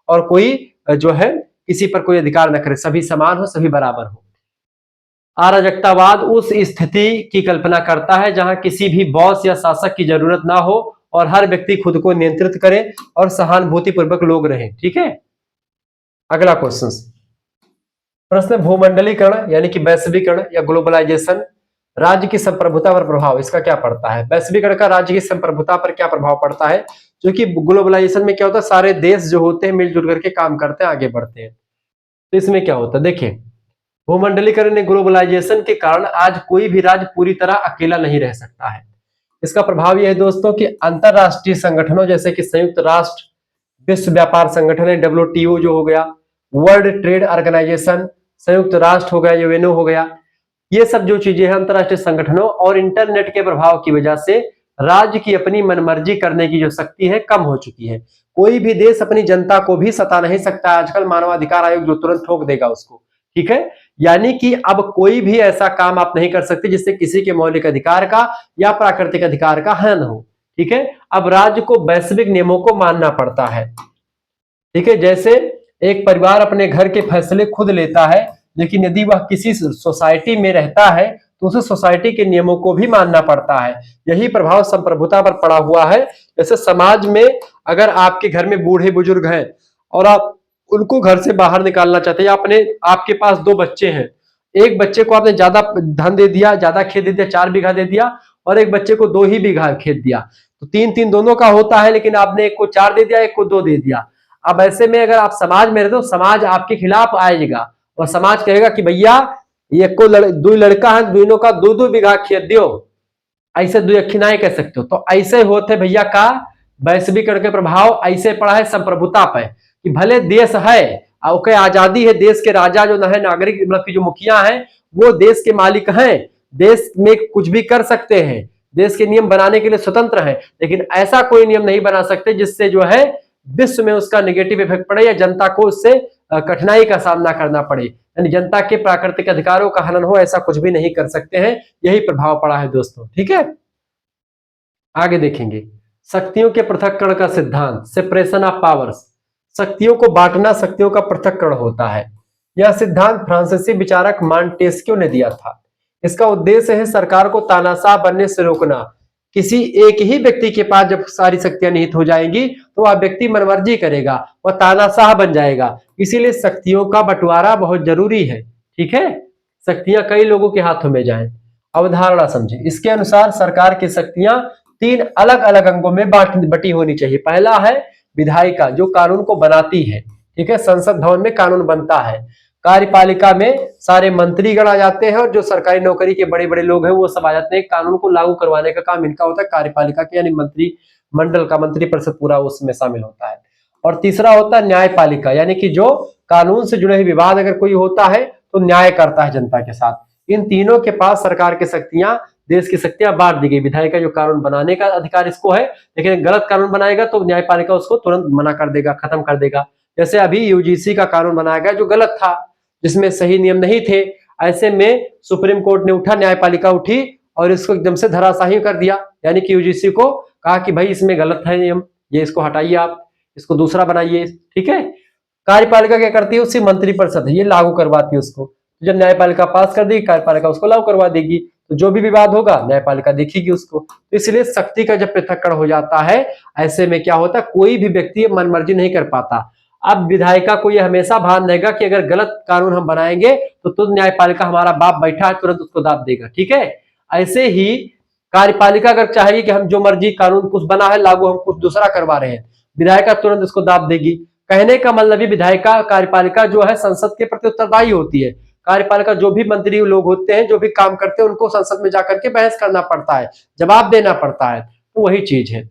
और कोई जो है किसी पर कोई अधिकार न करे, सभी समान हो, सभी बराबर हो। अराजकतावाद उस स्थिति की कल्पना करता है जहां किसी भी बॉस या शासक की जरूरत ना हो और हर व्यक्ति खुद को नियंत्रित करे और सहानुभूतिपूर्वक लोग रहे, ठीक है। अगला क्वेश्चन, प्रश्न, भूमंडलीकरण यानी कि वैश्वीकरण या ग्लोबलाइजेशन राज्य की संप्रभुता पर प्रभाव, इसका क्या पड़ता है? वैश्वीकरण का राज्य की संप्रभुता पर क्या प्रभाव पड़ता है? जो कि ग्लोबलाइजेशन में क्या होता है, सारे देश जो होते हैं मिलजुल करके काम करते हैं, आगे बढ़ते हैं। तो इसमें क्या होता है, देखिए, भूमंडलीकरण ग्लोबलाइजेशन के कारण आज कोई भी राज्य पूरी तरह अकेला नहीं रह सकता है। इसका प्रभाव यह है दोस्तों कि अंतरराष्ट्रीय संगठनों जैसे कि संयुक्त राष्ट्र, विश्व व्यापार संगठन है WTO जो हो गया, वर्ल्ड ट्रेड ऑर्गेनाइजेशन, संयुक्त राष्ट्र हो गया, यूएनओ हो गया, ये सब जो चीजें हैं अंतरराष्ट्रीय संगठनों और इंटरनेट के प्रभाव की वजह से राज्य की अपनी मनमर्जी करने की जो शक्ति है कम हो चुकी है। कोई भी देश अपनी जनता को भी सता नहीं सकता आजकल, मानवाधिकार आयोग जो तुरंत ठोक देगा उसको, ठीक है। यानी कि अब कोई भी ऐसा काम आप नहीं कर सकते जिससे किसी के मौलिक अधिकार का या प्राकृतिक अधिकार का हनन हो, ठीक है। अब राज्य को वैश्विक नियमों को मानना पड़ता है, ठीक है। जैसे एक परिवार अपने घर के फैसले खुद लेता है, लेकिन यदि वह किसी सोसाइटी में रहता है तो उस सोसाइटी के नियमों को भी मानना पड़ता है। यही प्रभाव संप्रभुता पर पड़ा हुआ है। जैसे समाज में अगर आपके घर में बूढ़े बुजुर्ग हैं और आप उनको घर से बाहर निकालना चाहते हैं, आपके पास 2 बच्चे हैं, एक बच्चे को आपने ज्यादा धन दे दिया, ज्यादा खेत दे दिया, 4 बीघा दे दिया, और एक बच्चे को 2 ही बीघा खेत दिया, तो 3-3 दोनों का होता है, लेकिन आपने एक को 4 दे दिया, एक को 2 दे दिया। अब ऐसे में अगर आप समाज में रहते हो, समाज आपके खिलाफ आएगा और समाज कहेगा कि भैया ये को 2 लड़का है, दोनों का 2-2 बीघा खेत दियो, ऐसे 2 अखी नहीं कह सकते हो। तो ऐसे होते भैया का वैश्वीकरण के प्रभाव ऐसे पड़ा है संप्रभुता पे कि भले देश है, ओके आजादी है, देश के राजा जो है नागरिक मतलब की जो मुखिया हैं वो देश के मालिक हैं, देश में कुछ भी कर सकते हैं, देश के नियम बनाने के लिए स्वतंत्र हैं, लेकिन ऐसा कोई नियम नहीं बना सकते जिससे जो है विश्व में उसका नेगेटिव इफेक्ट पड़े या जनता को उससे कठिनाई का सामना करना पड़े, यानी जनता के प्राकृतिक अधिकारों का हनन हो, ऐसा कुछ भी नहीं कर सकते हैं। यही प्रभाव पड़ा है दोस्तों, ठीक है। आगे देखेंगे शक्तियों के पृथक्करण का सिद्धांत, सेपरेशन ऑफ पावर्स। शक्तियों को बांटना शक्तियों का पृथक्करण होता है। यह सिद्धांत फ्रांसीसी विचारक मॉन्टेस्क्यू ने दिया था। इसका उद्देश्य है सरकार को तानाशाह बनने से रोकना। किसी एक ही व्यक्ति के पास जब सारी शक्तियां निहित हो जाएंगी तो वह व्यक्ति मनमर्जी करेगा, वह तानाशाह बन जाएगा। इसीलिए शक्तियों का बंटवारा बहुत जरूरी है, ठीक है, शक्तियां कई लोगों के हाथों में जाएं। अवधारणा समझे, इसके अनुसार सरकार की शक्तियां 3 अलग अलग अंगों में बटी होनी चाहिए। पहला है विधायिका जो कानून को बनाती है, ठीक है, संसद भवन में कानून बनता है। कार्यपालिका में सारे मंत्रीगण आ जाते हैं और जो सरकारी नौकरी के बड़े बड़े लोग हैं वो सब आ जाते हैं, कानून को लागू करवाने का काम इनका होता है कार्यपालिका के, यानी मंत्री मंडल का मंत्री परिषद पूरा उसमें शामिल होता है। और तीसरा होता है न्यायपालिका, यानी कि जो कानून से जुड़े विवाद अगर कोई होता है तो न्याय करता है जनता के साथ। इन तीनों के पास सरकार की शक्तियां, देश की शक्तियां बांट दी गई। विधायिका जो कानून बनाने का अधिकार इसको है, लेकिन गलत कानून बनाएगा तो न्यायपालिका उसको तुरंत मना कर देगा, खत्म कर देगा। जैसे अभी यूजीसी का कानून बनाया गया जो गलत था, जिसमें सही नियम नहीं थे, ऐसे में सुप्रीम कोर्ट ने उठा, न्यायपालिका उठी और इसको एकदम से धराशाही कर दिया, यानी कि यूजीसी को कहा कि भाई इसमें गलत है नियम, ये इसको हटाइए, आप इसको दूसरा बनाइए, ठीक है। कार्यपालिका क्या करती है, उसी मंत्रिपरिषद ये लागू करवाती है उसको। जब न्यायपालिका पास कर देगी, कार्यपालिका उसको लागू करवा देगी, तो जो भी विवाद होगा न्यायपालिका देखेगी उसको। तो इसलिए शक्ति का जब पृथक्करण हो जाता है, ऐसे में क्या होता है, कोई भी व्यक्ति मनमर्जी नहीं कर पाता। अब विधायिका को यह हमेशा भान रहेगा कि अगर गलत कानून हम बनाएंगे तो न्यायपालिका हमारा बाप बैठा है, तुरंत उसको दाब देगा, ठीक है। ऐसे ही कार्यपालिका अगर चाहेगी कि हम जो मर्जी कानून कुछ बना है लागू, हम कुछ दूसरा करवा रहे हैं, विधायिका तुरंत उसको दाब देगी। कहने का मतलब विधायिका कार्यपालिका जो है संसद के प्रति उत्तरदायी होती है। कार्यपालिका जो भी मंत्री लोग होते हैं, जो भी काम करते हैं, उनको संसद में जाकर के बहस करना पड़ता है, जवाब देना पड़ता है। तो वही चीज है,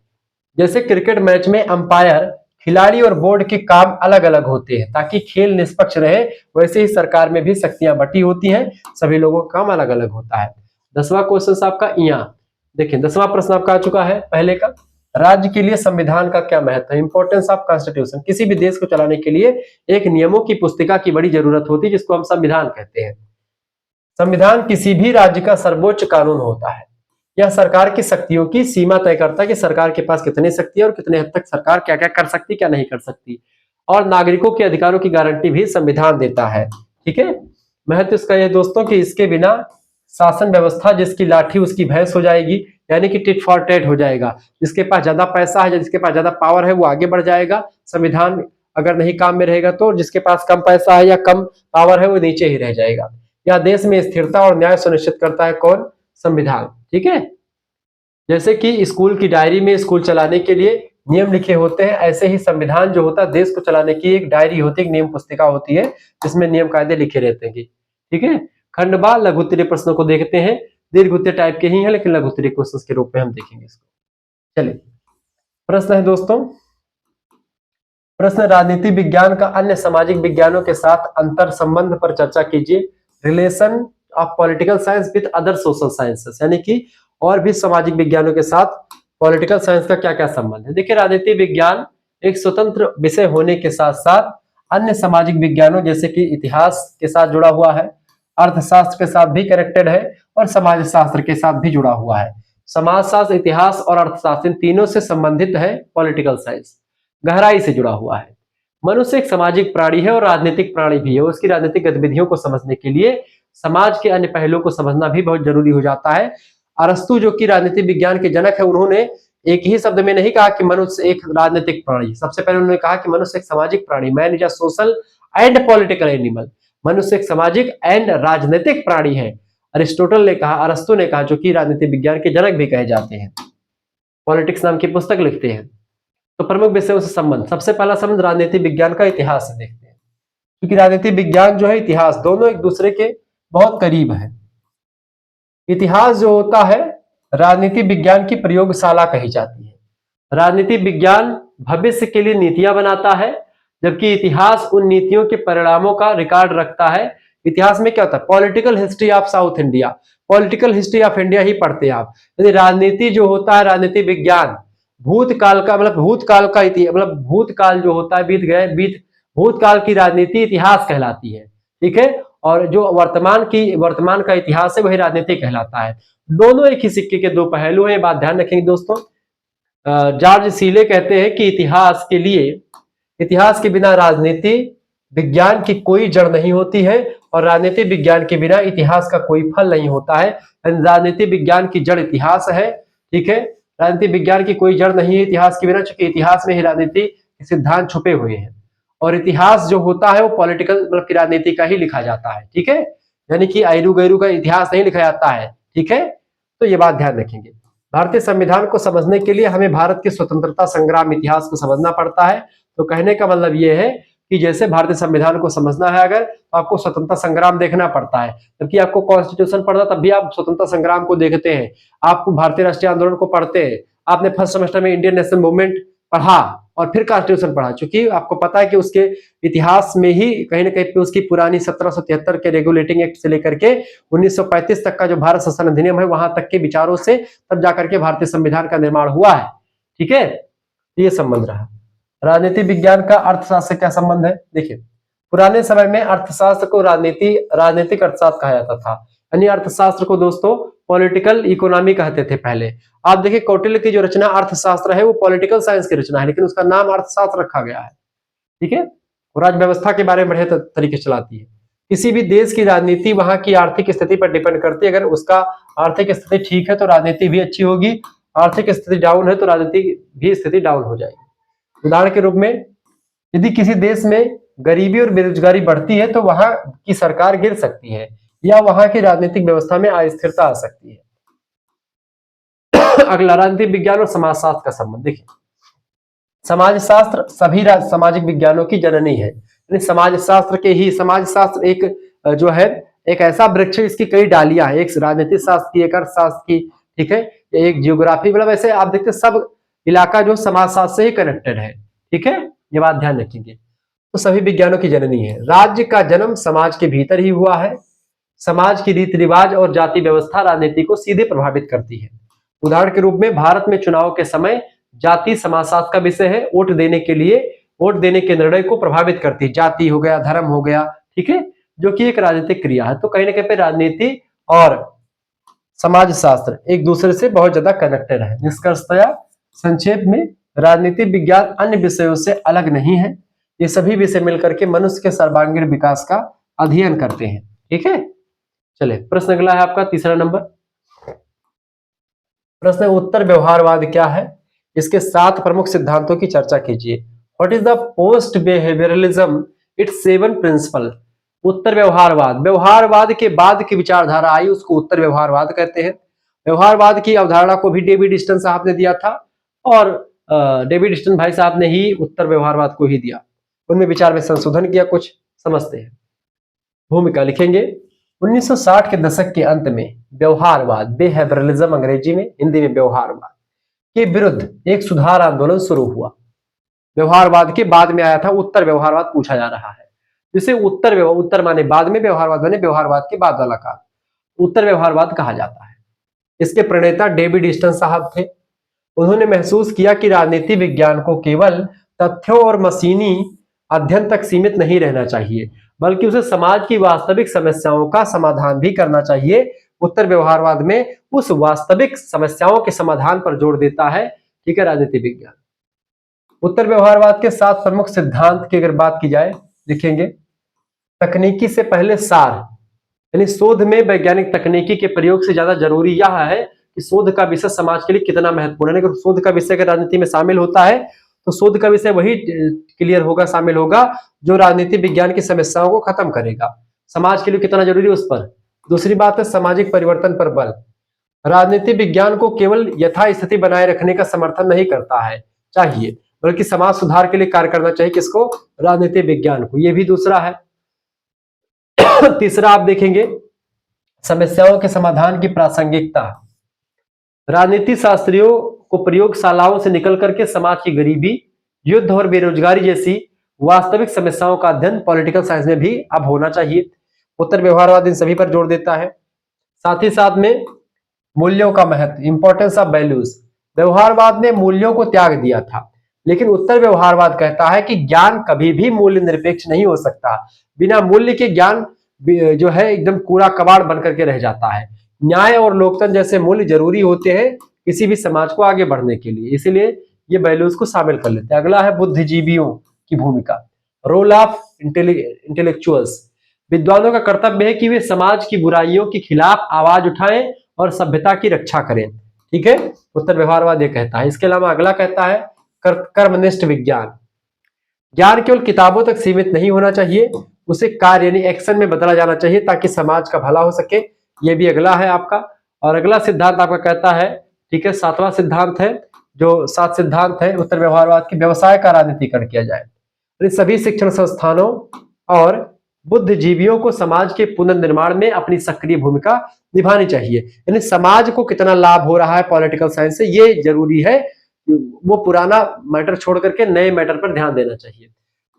जैसे क्रिकेट मैच में अंपायर, खिलाड़ी और बोर्ड के काम अलग अलग होते हैं ताकि खेल निष्पक्ष रहे, वैसे ही सरकार में भी शक्तियां बटी होती हैं, सभी लोगों का काम अलग अलग होता है। 10वां क्वेश्चन आपका यहाँ देखिए, 10वां प्रश्न आपका आ चुका है पहले का, राज्य के लिए संविधान का क्या महत्व है, इंपॉर्टेंस ऑफ कॉन्स्टिट्यूशन। किसी भी देश को चलाने के लिए एक नियमों की पुस्तिका की बड़ी जरूरत होती है, जिसको हम संविधान कहते हैं। संविधान किसी भी राज्य का सर्वोच्च कानून होता है। यह सरकार की शक्तियों की सीमा तय करता है कि सरकार के पास कितनी शक्ति है और कितने हद तक सरकार क्या क्या कर सकती, क्या नहीं कर सकती, और नागरिकों के अधिकारों की गारंटी भी संविधान देता है, ठीक है। महत्व इसका यह दोस्तों कि इसके बिना शासन व्यवस्था जिसकी लाठी उसकी भैंस हो जाएगी, यानी कि टिट फॉर टैट हो जाएगा। जिसके पास ज्यादा पैसा है, जिसके पास ज्यादा पावर है, वो आगे बढ़ जाएगा। संविधान अगर नहीं काम में रहेगा तो जिसके पास कम पैसा है या कम पावर है वो नीचे ही रह जाएगा। यह देश में स्थिरता और न्याय सुनिश्चित करता है कौन, संविधान, ठीक है। जैसे कि स्कूल की डायरी में स्कूल चलाने के लिए नियम लिखे होते हैं, ऐसे ही संविधान जो होता है देश को चलाने की एक डायरी होती है, एक नियम पुस्तिका होती है जिसमें नियम कायदे लिखे रहते हैं, ठीक है। खंडवा लघु उत्तरीय प्रश्नों को देखते हैं। दीर्घ उत्तरीय टाइप के ही हैं, लेकिन लघु उत्तरीय क्वेश्चन के रूप में हम देखेंगे इसको। चलिए, प्रश्न है दोस्तों, प्रश्न, राजनीति विज्ञान का अन्य सामाजिक विज्ञानों के साथ अंतर संबंध पर चर्चा कीजिए। Relation of political science with other social sciences, यानी कि और भी सामाजिक विज्ञानों के साथ पॉलिटिकल साइंस का क्या क्या संबंध है। देखिए, राजनीति विज्ञान एक स्वतंत्र विषय होने के साथ साथ अन्य सामाजिक विज्ञानों जैसे कि इतिहास के साथ जुड़ा हुआ है, अर्थशास्त्र के साथ भी कनेक्टेड है और समाज शास्त्र के साथ भी जुड़ा हुआ है। समाजशास्त्र, इतिहास और अर्थशास्त्र, इन तीनों से संबंधित है पॉलिटिकल साइंस, गहराई से जुड़ा हुआ है। मनुष्य एक सामाजिक प्राणी है और राजनीतिक प्राणी भी है। उसकी राजनीतिक गतिविधियों को समझने के लिए समाज के अन्य पहलुओं को समझना भी बहुत जरूरी हो जाता है। अरस्तु, जो कि राजनीति विज्ञान के जनक है, उन्होंने एक ही शब्द में नहीं कहा कि मनुष्य एक राजनीतिक प्राणी, सबसे पहले उन्होंने कहा कि मनुष्य एक सामाजिक प्राणी, man is a social and political animal. मनुष्य एक सामाजिक एंड राजनीतिक प्राणी है, अरिस्टोटल ने कहा, अरस्तु ने कहा, जो कि राजनीति विज्ञान के जनक भी कहे जाते हैं, पॉलिटिक्स नाम की पुस्तक लिखते हैं। तो प्रमुख विषयों से संबंध, सबसे पहला संबंध राजनीति विज्ञान का इतिहास से देखते हैं, क्योंकि राजनीति विज्ञान जो है, इतिहास, दोनों एक दूसरे के बहुत करीब है। इतिहास जो होता है, राजनीति विज्ञान की प्रयोगशाला कही जाती है। राजनीति विज्ञान भविष्य के लिए नीतियां बनाता है, जबकि इतिहास उन नीतियों के परिणामों का रिकॉर्ड रखता है। इतिहास में क्या होता है, political history of South India, political history of India ही पढ़ते हैं आप। यदि राजनीति जो होता है, राजनीति विज्ञान भूतकाल का, मतलब भूतकाल का मतलब भूतकाल जो होता है, बीत गए, भूतकाल की राजनीति इतिहास कहलाती है, ठीक है। और जो वर्तमान का इतिहास है, वही राजनीति कहलाता है। दोनों एक ही सिक्के के दो पहलू हैं, ये बात ध्यान रखेंगे दोस्तों। जॉर्ज सीले कहते हैं कि इतिहास के बिना राजनीति विज्ञान की कोई जड़ नहीं होती है और राजनीति विज्ञान के बिना इतिहास का कोई फल नहीं होता है। राजनीति विज्ञान की जड़ इतिहास है, ठीक है। राजनीति विज्ञान की कोई जड़ नहीं है इतिहास के बिना, चूंकि इतिहास में ही राजनीति के सिद्धांत छुपे हुए हैं। और इतिहास जो होता है वो पॉलिटिकल, मतलब की राजनीति का ही लिखा जाता है, ठीक है। यानी कि आयरू गैरू का इतिहास नहीं लिखा जाता है, ठीक है। तो ये बात ध्यान रखेंगे। भारतीय संविधान को समझने के लिए हमें भारत के स्वतंत्रता संग्राम इतिहास को समझना पड़ता है। तो कहने का मतलब ये है कि जैसे भारतीय संविधान को समझना है अगर, तो आपको स्वतंत्रता संग्राम देखना पड़ता है। जबकि आपको कॉन्स्टिट्यूशन पढ़ना, तब भी आप स्वतंत्रता संग्राम को देखते हैं। आपको भारतीय राष्ट्रीय आंदोलन को पढ़ते हैं। आपने फर्स्ट सेमेस्टर में इंडियन नेशनल मूवमेंट पढ़ा और फिर कॉन्स्टिट्यूशन पढ़ा, क्योंकि आपको पता है कि उसके इतिहास में ही कहीं ना कहीं पे उसकी पुरानी 1773 के रेगुलेटिंग एक्ट से लेकर के 1935 तक का जो भारत शासन अधिनियम है, वहां तक के विचारों से तब जाकर के भारतीय संविधान का निर्माण हुआ है, ठीक है। ये संबंध रहा। राजनीति विज्ञान का अर्थशास्त्र से क्या संबंध है, देखिए, पुराने समय में अर्थशास्त्र को राजनीतिक अर्थशास्त्र कहा जाता था, यानी अर्थशास्त्र को दोस्तों पॉलिटिकल इकोनॉमी कहते थे पहले। आप देखिए, कौटिल्य की जो रचना अर्थशास्त्र है, वो पॉलिटिकल साइंस की रचना है, लेकिन उसका नाम अर्थशास्त्र रखा गया है, ठीक है। राज्य व्यवस्था के बारे में बढ़िया तरीके से चलाती है। किसी भी देश की राजनीति वहां की आर्थिक स्थिति पर डिपेंड करती है। अगर उसका आर्थिक स्थिति ठीक है तो राजनीति भी अच्छी होगी, आर्थिक स्थिति डाउन है तो राजनीति भी स्थिति डाउन हो जाएगी। उदाहरण के रूप में, यदि किसी देश में गरीबी और बेरोजगारी बढ़ती है तो वहां की सरकार गिर सकती है या वहां की राजनीतिक व्यवस्था में अस्थिरता आ सकती है। अगला, राजनीतिक विज्ञान और समाजशास्त्र का संबंध। देखिए, समाजशास्त्र सभी सामाजिक विज्ञानों की जननी है। समाजशास्त्र एक जो है, एक ऐसा वृक्ष है, इसकी कई डालियां हैं, एक राजनीतिक शास्त्र की, एक अर्थशास्त्र की, ठीक है, एक जियोग्राफी, मतलब ऐसे आप देखते सब इलाका जो समाजशास्त्र से ही कनेक्टेड है, ठीक है। ये बात ध्यान रखेंगे। तो सभी विज्ञानों की जननी है। राज्य का जन्म समाज के भीतर ही हुआ है। समाज की रीति रिवाज और जाति व्यवस्था राजनीति को सीधे प्रभावित करती है। उदाहरण के रूप में, भारत में चुनाव के समय जाति समाजशास्त्र का विषय है। वोट देने के निर्णय को प्रभावित करती है। जाति हो गया, धर्म हो गया, ठीक है, जो कि एक राजनीतिक क्रिया है। तो कहीं ना कहीं पे राजनीति और समाजशास्त्र एक दूसरे से बहुत ज्यादा कनेक्टेड है। निष्कर्षतया, संक्षेप में, राजनीति विज्ञान अन्य विषयों से अलग नहीं है। ये सभी विषय मिलकर के मनुष्य के सर्वांगीण विकास का अध्ययन करते हैं, ठीक है। चले, प्रश्न अगला है आपका तीसरा नंबर। प्रश्न, उत्तर व्यवहारवाद क्या है, इसके 7 प्रमुख सिद्धांतों की चर्चा कीजिए। What is the post behavioralism, it's 7 principle. उत्तर व्यवहारवाद के बाद की विचारधारा आई, उसको उत्तर व्यवहारवाद कहते हैं। व्यवहारवाद की अवधारणा को भी डेविड ईस्टन साहब ने दिया था और डेविड ईस्टन भाई साहब ने ही उत्तर व्यवहारवाद को ही दिया। उनमें विचार में संशोधन किया, कुछ समझते हैं। भूमिका लिखेंगे। 1960 के दशक के अंत में व्यवहारवाद, बिहेवियरलिज्म अंग्रेजी में, हिंदी में व्यवहारवाद के विरुद्ध एक सुधार आंदोलन शुरू हुआ। व्यवहारवाद के बाद में आया था उत्तर व्यवहारवाद, पूछा जा रहा है जिसे उत्तर माने बाद में, व्यवहारवाद माने व्यवहारवाद के बाद वाला काल, उत्तर व्यवहारवाद कहा जाता है। इसके प्रणेता डेविड ईस्टन साहब थे। उन्होंने महसूस किया कि राजनीति विज्ञान को केवल तथ्यों और मशीनी अध्ययन तक सीमित नहीं रहना चाहिए, बल्कि उसे समाज की वास्तविक समस्याओं का समाधान भी करना चाहिए। उत्तर व्यवहारवाद में उस वास्तविक समस्याओं के समाधान पर जोर देता है, ठीक है, राजनीति विज्ञान। उत्तर व्यवहारवाद के 7 प्रमुख सिद्धांत की अगर बात की जाए, लिखेंगे तकनीकी से पहले सार, यानी शोध में वैज्ञानिक तकनीकी के प्रयोग से ज्यादा जरूरी यह है कि शोध का विषय समाज के लिए कितना महत्वपूर्ण है। अगर शोध का विषय अगर राजनीति में शामिल होता है तो शोध का विषय वही क्लियर होगा, शामिल होगा जो राजनीति विज्ञान की समस्याओं को खत्म करेगा। समाज के लिए कितना जरूरी है उस पर। दूसरी बात है सामाजिक परिवर्तन पर बल। राजनीति विज्ञान को केवल यथास्थिति बनाए रखने का समर्थन नहीं करता है चाहिए, बल्कि समाज सुधार के लिए कार्य करना चाहिए। किसको? राजनीति विज्ञान को। ये भी दूसरा है। तीसरा आप देखेंगे समस्याओं के समाधान की प्रासंगिकता। राजनीति शास्त्रियों को प्रयोगशालाओं से निकल करके समाज की गरीबी, युद्ध और बेरोजगारी जैसी वास्तविक समस्याओं का अध्ययन पॉलिटिकल साइंस में भी अब होना चाहिए। उत्तर व्यवहारवाद इन सभी पर जोर देता है। साथ ही साथ में मूल्यों का महत्व, इंपॉर्टेंस ऑफ वैल्यूज। व्यवहारवाद ने मूल्यों को त्याग दिया था, लेकिन उत्तर व्यवहारवाद कहता है कि ज्ञान कभी भी मूल्य निरपेक्ष नहीं हो सकता। बिना मूल्य के ज्ञान जो है एकदम कूड़ा कबाड़ बन करके रह जाता है। न्याय और लोकतंत्र जैसे मूल्य जरूरी होते हैं किसी भी समाज को आगे बढ़ने के लिए, इसीलिए ये वैल्यूज को शामिल कर लेते हैं। अगला है बुद्धिजीवियों की भूमिका, रोल ऑफ इंटेलेक्चुअल्स। विद्वानों का कर्तव्य है कि वे समाज की बुराइयों के खिलाफ आवाज उठाएं और सभ्यता की रक्षा करें, ठीक है, उत्तर व्यवहारवाद ये कहता है। इसके अलावा अगला कहता है कर्मनिष्ठ विज्ञान। ज्ञान केवल किताबों तक सीमित नहीं होना चाहिए, उसे कार्य यानी एक्शन में बदला जाना चाहिए ताकि समाज का भला हो सके। ये भी अगला है आपका। और अगला सिद्धांत आपका कहता है, ठीक है, 7वां सिद्धांत है, जो 7 सिद्धांत है उत्तर व्यवहारवाद की, व्यवसाय का राजनीतिकरण किया जाए। सभी शिक्षण संस्थानों और बुद्धिजीवियों को समाज के पुनर्निर्माण में अपनी सक्रिय भूमिका निभानी चाहिए। यानी समाज को कितना लाभ हो रहा है पॉलिटिकल साइंस से, ये जरूरी है। वो पुराना मैटर छोड़ करके नए मैटर पर ध्यान देना चाहिए।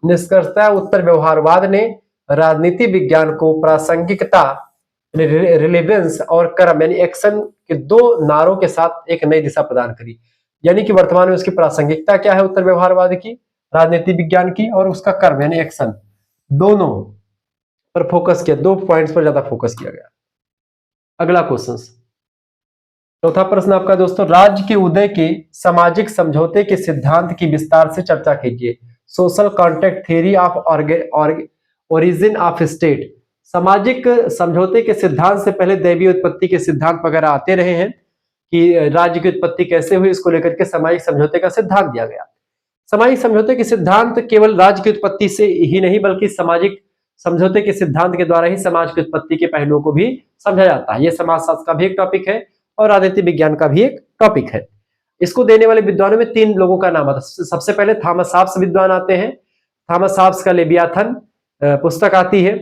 निष्कर्षतः उत्तर व्यवहारवाद ने राजनीति विज्ञान को प्रासंगिकता, रिलेवेंस और कर्म यानी एक्शन के 2 नारों के साथ एक नई दिशा प्रदान करी। यानी कि वर्तमान में उसकी प्रासंगिकता क्या है उत्तर व्यवहारवाद की, राजनीति विज्ञान की, और उसका कर्म यानी एक्शन, दोनों पर फोकस किया, 2 पॉइंट्स पर ज्यादा फोकस किया गया। अगला क्वेश्चन, चौथा प्रश्न आपका दोस्तों, राज्य के उदय के सामाजिक समझौते के सिद्धांत की विस्तार से चर्चा कीजिए। Social contract theory of origin of state. सामाजिक समझौते के सिद्धांत से पहले दैवीय उत्पत्ति के सिद्धांत वगैरह आते रहे हैं कि राज्य की उत्पत्ति कैसे हुई, इसको लेकर के सामाजिक समझौते का सिद्धांत दिया गया। सामाजिक समझौते के सिद्धांत केवल राज्य की उत्पत्ति से ही नहीं, बल्कि सामाजिक समझौते के सिद्धांत के द्वारा ही समाज की उत्पत्ति के पहलुओं को भी समझा जाता है। यह समाजशास्त्र का भी एक टॉपिक है और राजनीति विज्ञान का भी एक टॉपिक है। इसको देने वाले विद्वानों में 3 लोगों का नाम आता है। सबसे पहले थॉमस हॉब्स विद्वान आते हैं। थॉमस हॉब्स का लेवियाथन पुस्तक आती है,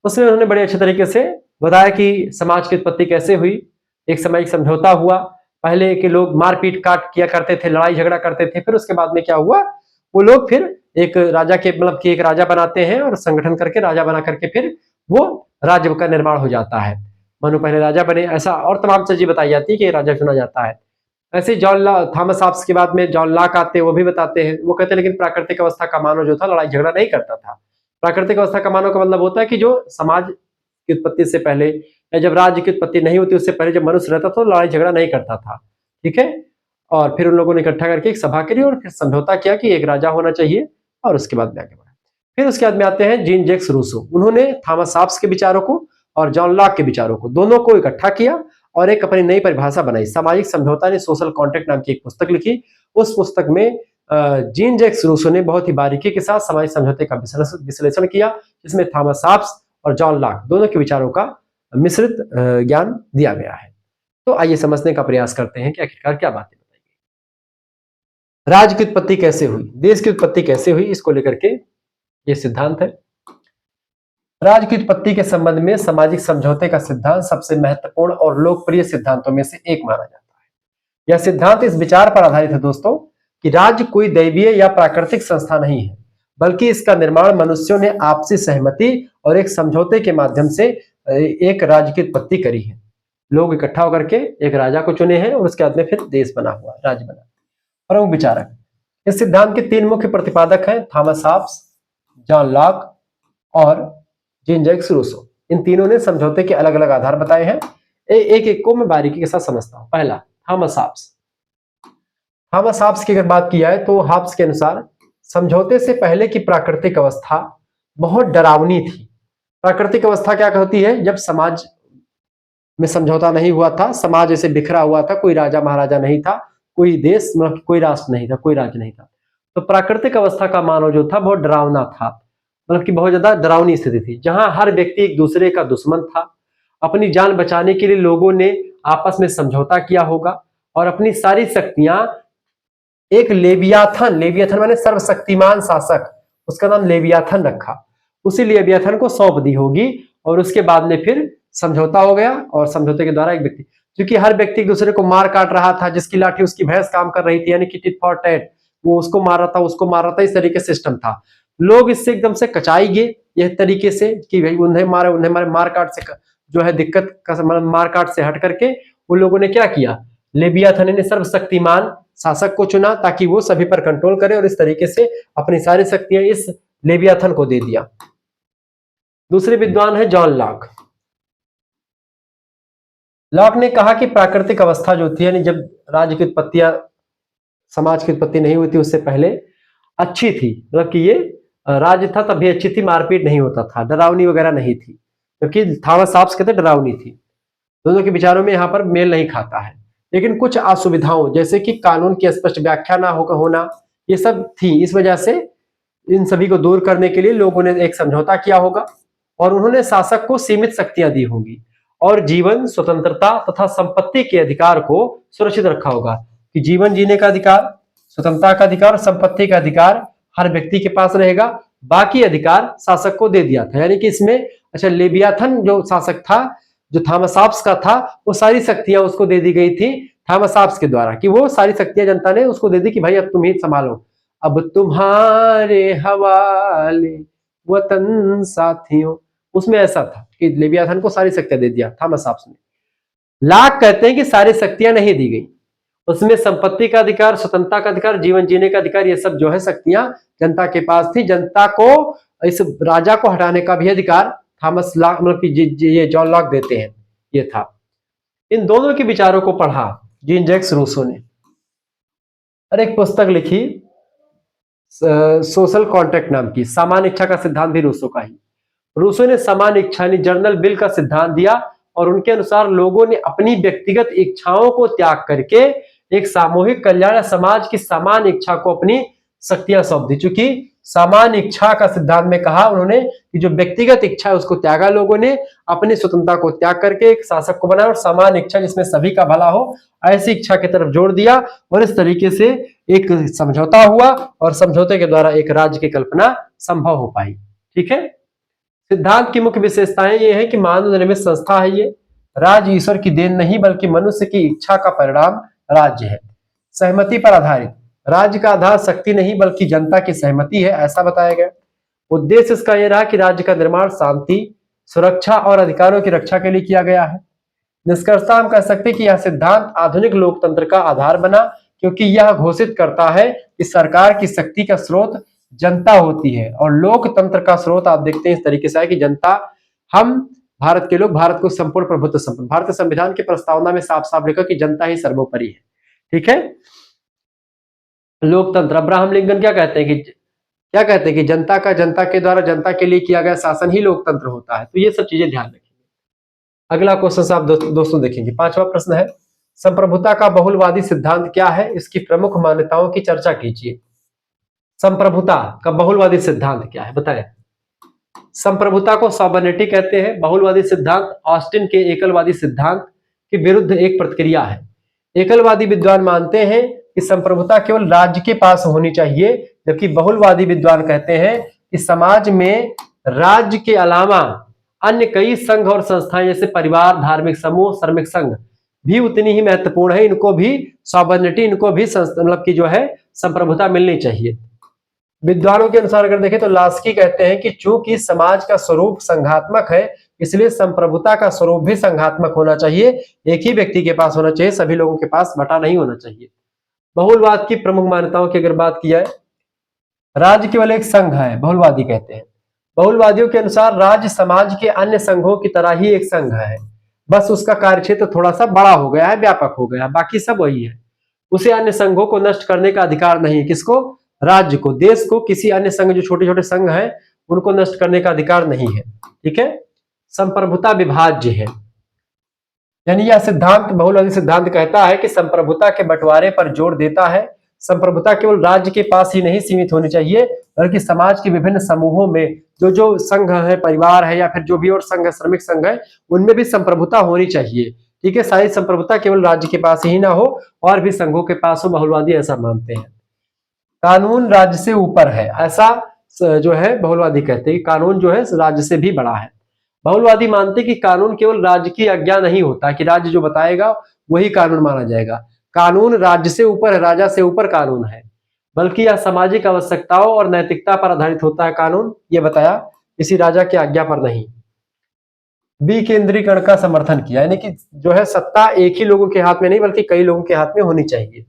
उसमें उन्होंने बड़े अच्छे तरीके से बताया कि समाज की उत्पत्ति कैसे हुई। एक सामाजिक समझौता हुआ, पहले के लोग मारपीट काट किया करते थे, लड़ाई झगड़ा करते थे, फिर उसके बाद में क्या हुआ, वो लोग फिर एक राजा के मतलब कि एक राजा बनाते हैं और संगठन करके राजा बना करके फिर वो राज्य का निर्माण हो जाता है। मनु पहले राजा बने, ऐसा और तमाम चीजें बताई जाती है कि राजा चुना जाता है। ऐसे थॉमस हॉब्स के बाद में जॉन लॉक आते हैं, वो भी बताते हैं, वो कहते हैं लेकिन प्राकृतिक अवस्था का मानव जो था लड़ाई झगड़ा नहीं करता था। प्राकृतिक अवस्था का मानव का मतलब होता है कि जो समाज की उत्पत्ति से पहले या जब राज्य की उत्पत्ति नहीं होती उससे पहले जब मनुष्य रहता था लड़ाई झगड़ा नहीं करता था, ठीक है। और फिर उन लोगों ने इकट्ठा करके एक सभा करी और फिर समझौता किया कि एक राजा होना चाहिए और उसके बाद में आगे बढ़ा। फिर उसके बाद में आते हैं जीन जैक्स रूसो, उन्होंने थॉमस हॉब्स के विचारों को और जॉन लॉक के विचारों को दोनों को इकट्ठा किया और एक अपनी नई परिभाषा बनाई। सामाजिक समझौता ने सोशल कॉन्ट्रैक्ट नाम की एक पुस्तक लिखी। उस पुस्तक में जीन जैक्स रूसो ने बहुत ही बारीकी के साथ सामाजिक समझौते का विश्लेषण किया, जिसमें थॉमस हॉब्स और जॉन लॉक दोनों के विचारों का मिश्रित ज्ञान दिया गया है। तो आइए समझने का प्रयास करते हैं कि आखिरकार क्या बातें बताई गई। राज्य की उत्पत्ति कैसे हुई, देश की उत्पत्ति कैसे हुई, इसको लेकर के ये सिद्धांत है। राज्य की उत्पत्ति के संबंध में सामाजिक समझौते का सिद्धांत सबसे महत्वपूर्ण और लोकप्रिय सिद्धांतों में से एक माना जाता है। यह सिद्धांत इस विचार पर आधारित है दोस्तों कि राज्य कोई दैवीय या प्राकृतिक संस्था नहीं है, बल्कि इसका निर्माण मनुष्यों ने आपसी सहमति और एक समझौते के माध्यम से एक राज्य की उत्पत्ति करी है। लोग इकट्ठा होकर के एक राजा को चुने हैं और उसके बाद में फिर देश बना हुआ, राज्य बना। प्रमुख विचारक इस सिद्धांत के तीन मुख्य प्रतिपादक हैं, थॉमस हॉब्स, जॉन लॉक और जीन जैक्स रूसो। इन तीनों ने समझौते के अलग अलग आधार बताए हैं। एक एक को मैं बारीकी के साथ समझता हूं। पहला, थॉमस हॉब्स। थॉमस हॉब्स की अगर बात की जाए तो हॉब्स के अनुसार समझौते से पहले की प्राकृतिक अवस्था बहुत डरावनी थी। प्राकृतिक अवस्था क्या होती है? जब समाज में समझौता नहीं हुआ था, समाज ऐसे बिखरा हुआ था, कोई राजा महाराजा नहीं था, कोई देश मतलब कोई राष्ट्र नहीं था, कोई राज्य नहीं था। तो प्राकृतिक अवस्था का मानव जो था बहुत डरावना था, मतलब कि बहुत ज्यादा डरावनी स्थिति थी, जहां हर व्यक्ति एक दूसरे का दुश्मन था। अपनी जान बचाने के लिए लोगों ने आपस में समझौता किया होगा और अपनी सारी शक्तियां एक लेवियाथन माने सर्वशक्तिमान शासक, उसका नाम लेवियाथन रखा, उसी लेवियाथन को सौंप दी होगी और उसके बाद में फिर समझौता हो गया। और समझौते के द्वारा एक व्यक्ति, क्योंकि हर व्यक्ति एक दूसरे को मार काट रहा था, जिसकी लाठी उसकी भैंस काम कर रही थी, यानी कि टिट फॉर टैट, वो उसको मार रहा था, उसको मार रहा था, इस तरीके से सिस्टम था। लोग इससे एकदम से कचाई गए यह तरीके से कि भाई उन्हें मारे, मार काट से जो है दिक्कत का मार काट से हट करके उन लोगों ने क्या किया, लेवियाथन ने सर्वशक्तिमान शासक को चुना ताकि वो सभी पर कंट्रोल करे और इस तरीके से अपनी सारी शक्तियां इस लेवियाथन को दे दिया। दूसरे विद्वान है जॉन लॉक। लॉक ने कहा कि प्राकृतिक अवस्था जो थी, यानी जब राज्य की उत्पत्ति या समाज की उत्पत्ति नहीं हुई थी उससे पहले, अच्छी थी, मतलब कि ये राज्य था तब भी अच्छी थी, मारपीट नहीं होता था, डरावनी वगैरह नहीं थी, क्योंकि थॉमस हॉब्स कहते डरावनी थी। दोनों के विचारों में यहाँ पर मेल नहीं खाता है। लेकिन कुछ असुविधाओं जैसे कि कानून की स्पष्ट व्याख्या ना होना, ये सब थी। इस वजह से इन सभी को दूर करने के लिए लोगों ने एक समझौता किया होगा और उन्होंने शासक को सीमित शक्तियां दी होंगी और जीवन, स्वतंत्रता तथा संपत्ति के अधिकार को सुरक्षित रखा होगा कि जीवन जीने का अधिकार, स्वतंत्रता का अधिकार और संपत्ति का अधिकार हर व्यक्ति के पास रहेगा। बाकी अधिकार शासक को दे दिया था, यानी कि इसमें अच्छा लेवियाथन जो शासक था, जो थॉमस हॉब्स का था, वो सारी शक्तियां उसको दे दी गई थी थॉमस हॉब्स के द्वारा, कि वो सारी शक्तियां जनता ने उसको दे दी कि भाई अब तुम ही संभालो, अब तुम्हारे हवाले वतन साथियों। उसमें ऐसा था कि लेवियाथन को सारी शक्तियां दे दिया थॉमस हॉब्स ने। लॉक कहते हैं कि सारी शक्तियां नहीं दी गई, उसमें संपत्ति का अधिकार, स्वतंत्रता का अधिकार, जीवन जीने का अधिकार, ये सब जो है शक्तियां जनता के पास थी। जनता को इस राजा को हटाने का भी अधिकार थॉमस लॉक मतलब कि ये जॉन लॉक देते हैं, ये था। इन दोनों के विचारों को पढ़ा जीन जैक्स रूसो ने और एक पुस्तक लिखी सोशल कॉन्ट्रैक्ट नाम की, सामान्य इच्छा का सिद्धांत भी रूसो का ही। रूसो ने सामान्य इच्छा यानी जनरल विल का सिद्धांत दिया और उनके अनुसार लोगों ने अपनी व्यक्तिगत इच्छाओं को त्याग करके एक सामूहिक कल्याण या समाज की सामान्य इच्छा को अपनी शक्तियां सौंप दी। चूंकि सामान्य इच्छा का सिद्धांत में कहा उन्होंने कि जो व्यक्तिगत इच्छा है उसको त्यागा लोगों ने, अपनी स्वतंत्रता को त्याग करके एक शासक को बनाया और सामान्य इच्छा जिसमें सभी का भला हो, ऐसी इच्छा की तरफ जोड़ दिया और इस तरीके से एक समझौता हुआ और समझौते के द्वारा एक राज्य की कल्पना संभव हो पाई। ठीक है। सिद्धांत की मुख्य विशेषताएं ये है कि मानव निर्मित संस्था है, ये राज्य ईश्वर की देन नहीं बल्कि मनुष्य की इच्छा का परिणाम राज्य है। सहमति पर आधारित, राज्य का आधार शक्ति नहीं बल्कि जनता की सहमति है, ऐसा बताया गया। उद्देश्य इसका यह रहा कि राज्य का निर्माण शांति, सुरक्षा और अधिकारों की रक्षा के लिए किया गया है। निष्कर्षतः हम कह सकते हैं कि यह सिद्धांत आधुनिक लोकतंत्र का आधार बना, क्योंकि यह घोषित करता है कि सरकार की शक्ति का स्रोत जनता होती है और लोकतंत्र का स्रोत आप देखते हैं इस तरीके से है कि जनता, हम भारत के लोग भारत को संपूर्ण प्रभुत्व संपन्न, भारतीय संविधान की प्रस्तावना में साफ साफ लिखा कि जनता ही सर्वोपरि है। ठीक है। लोकतंत्र, अब्राहम लिंकन क्या कहते हैं कि जनता के द्वारा जनता के लिए किया गया शासन ही लोकतंत्र होता है। तो ये सब चीजें ध्यान रखेंगे। अगला क्वेश्चन आप दोस्तों देखेंगे, 5वां प्रश्न है, संप्रभुता का बहुलवादी सिद्धांत क्या है, इसकी प्रमुख मान्यताओं की चर्चा कीजिए। संप्रभुता का बहुलवादी सिद्धांत क्या है बताएं। संप्रभुता को सॉबर्निटी कहते हैं। बहुलवादी सिद्धांत ऑस्टिन के एकलवादी सिद्धांत के विरुद्ध एक प्रतिक्रिया है। एकलवादी विद्वान मानते हैं कि संप्रभुता केवल राज्य के पास होनी चाहिए, जबकि बहुलवादी विद्वान कहते हैं कि समाज में राज्य के अलावा अन्य कई संघ और संस्थाएं जैसे परिवार, धार्मिक समूह, श्रमिक संघ भी उतनी ही महत्वपूर्ण है। इनको भी सॉवरेनिटी, इनको भी मतलब की जो है संप्रभुता मिलनी चाहिए। विद्वानों के अनुसार अगर देखें तो लास्की कहते हैं कि चूंकि समाज का स्वरूप संघात्मक है, इसलिए संप्रभुता का स्वरूप भी संघात्मक होना चाहिए। एक ही व्यक्ति के पास होना चाहिए, सभी लोगों के पास बटा नहीं होना चाहिए। बहुलवाद की प्रमुख मान्यताओं की अगर बात की जाए, राज्य केवल एक संघ है, बहुलवादी कहते हैं। बहुलवादियों के अनुसार राज्य समाज के अन्य संघों की तरह ही एक संघ है, बस उसका कार्यक्षेत्र थोड़ा सा बड़ा हो गया है, व्यापक हो गया, बाकी सब वही है। उसे अन्य संघों को नष्ट करने का अधिकार नहीं है। किसको? राज्य को, देश को किसी अन्य संघ, जो छोटे छोटे संघ हैं, उनको नष्ट करने का अधिकार नहीं है। ठीक है। संप्रभुता विभाज्य है, यानी यह सिद्धांत, बहुलवादी सिद्धांत कहता है कि संप्रभुता के बंटवारे पर जोर देता है। संप्रभुता केवल राज्य के पास ही नहीं सीमित होनी चाहिए, बल्कि समाज के विभिन्न समूहों में जो जो संघ है, परिवार है, या फिर जो भी और संघ है, श्रमिक संघ है, उनमें भी संप्रभुता होनी चाहिए। ठीक है। सारी संप्रभुता केवल राज्य के पास ही ना हो, और भी संघों के पास हो, बहुलवादी ऐसा मानते हैं। कानून राज्य से ऊपर है, ऐसा जो है बहुलवादी कहते हैं। कानून जो है राज्य से भी बड़ा है। बहुलवादी मानते कि कानून केवल राज्य की आज्ञा नहीं होता कि राज्य जो बताएगा वही कानून माना जाएगा। कानून राज्य से ऊपर है, राजा से ऊपर कानून है, बल्कि यह सामाजिक आवश्यकताओं और नैतिकता पर आधारित होता है कानून, ये बताया, किसी राजा की आज्ञा पर नहीं। विकेंद्रीकरण का समर्थन किया, यानी कि जो है सत्ता एक ही लोगों के हाथ में नहीं, बल्कि कई लोगों के हाथ में होनी चाहिए।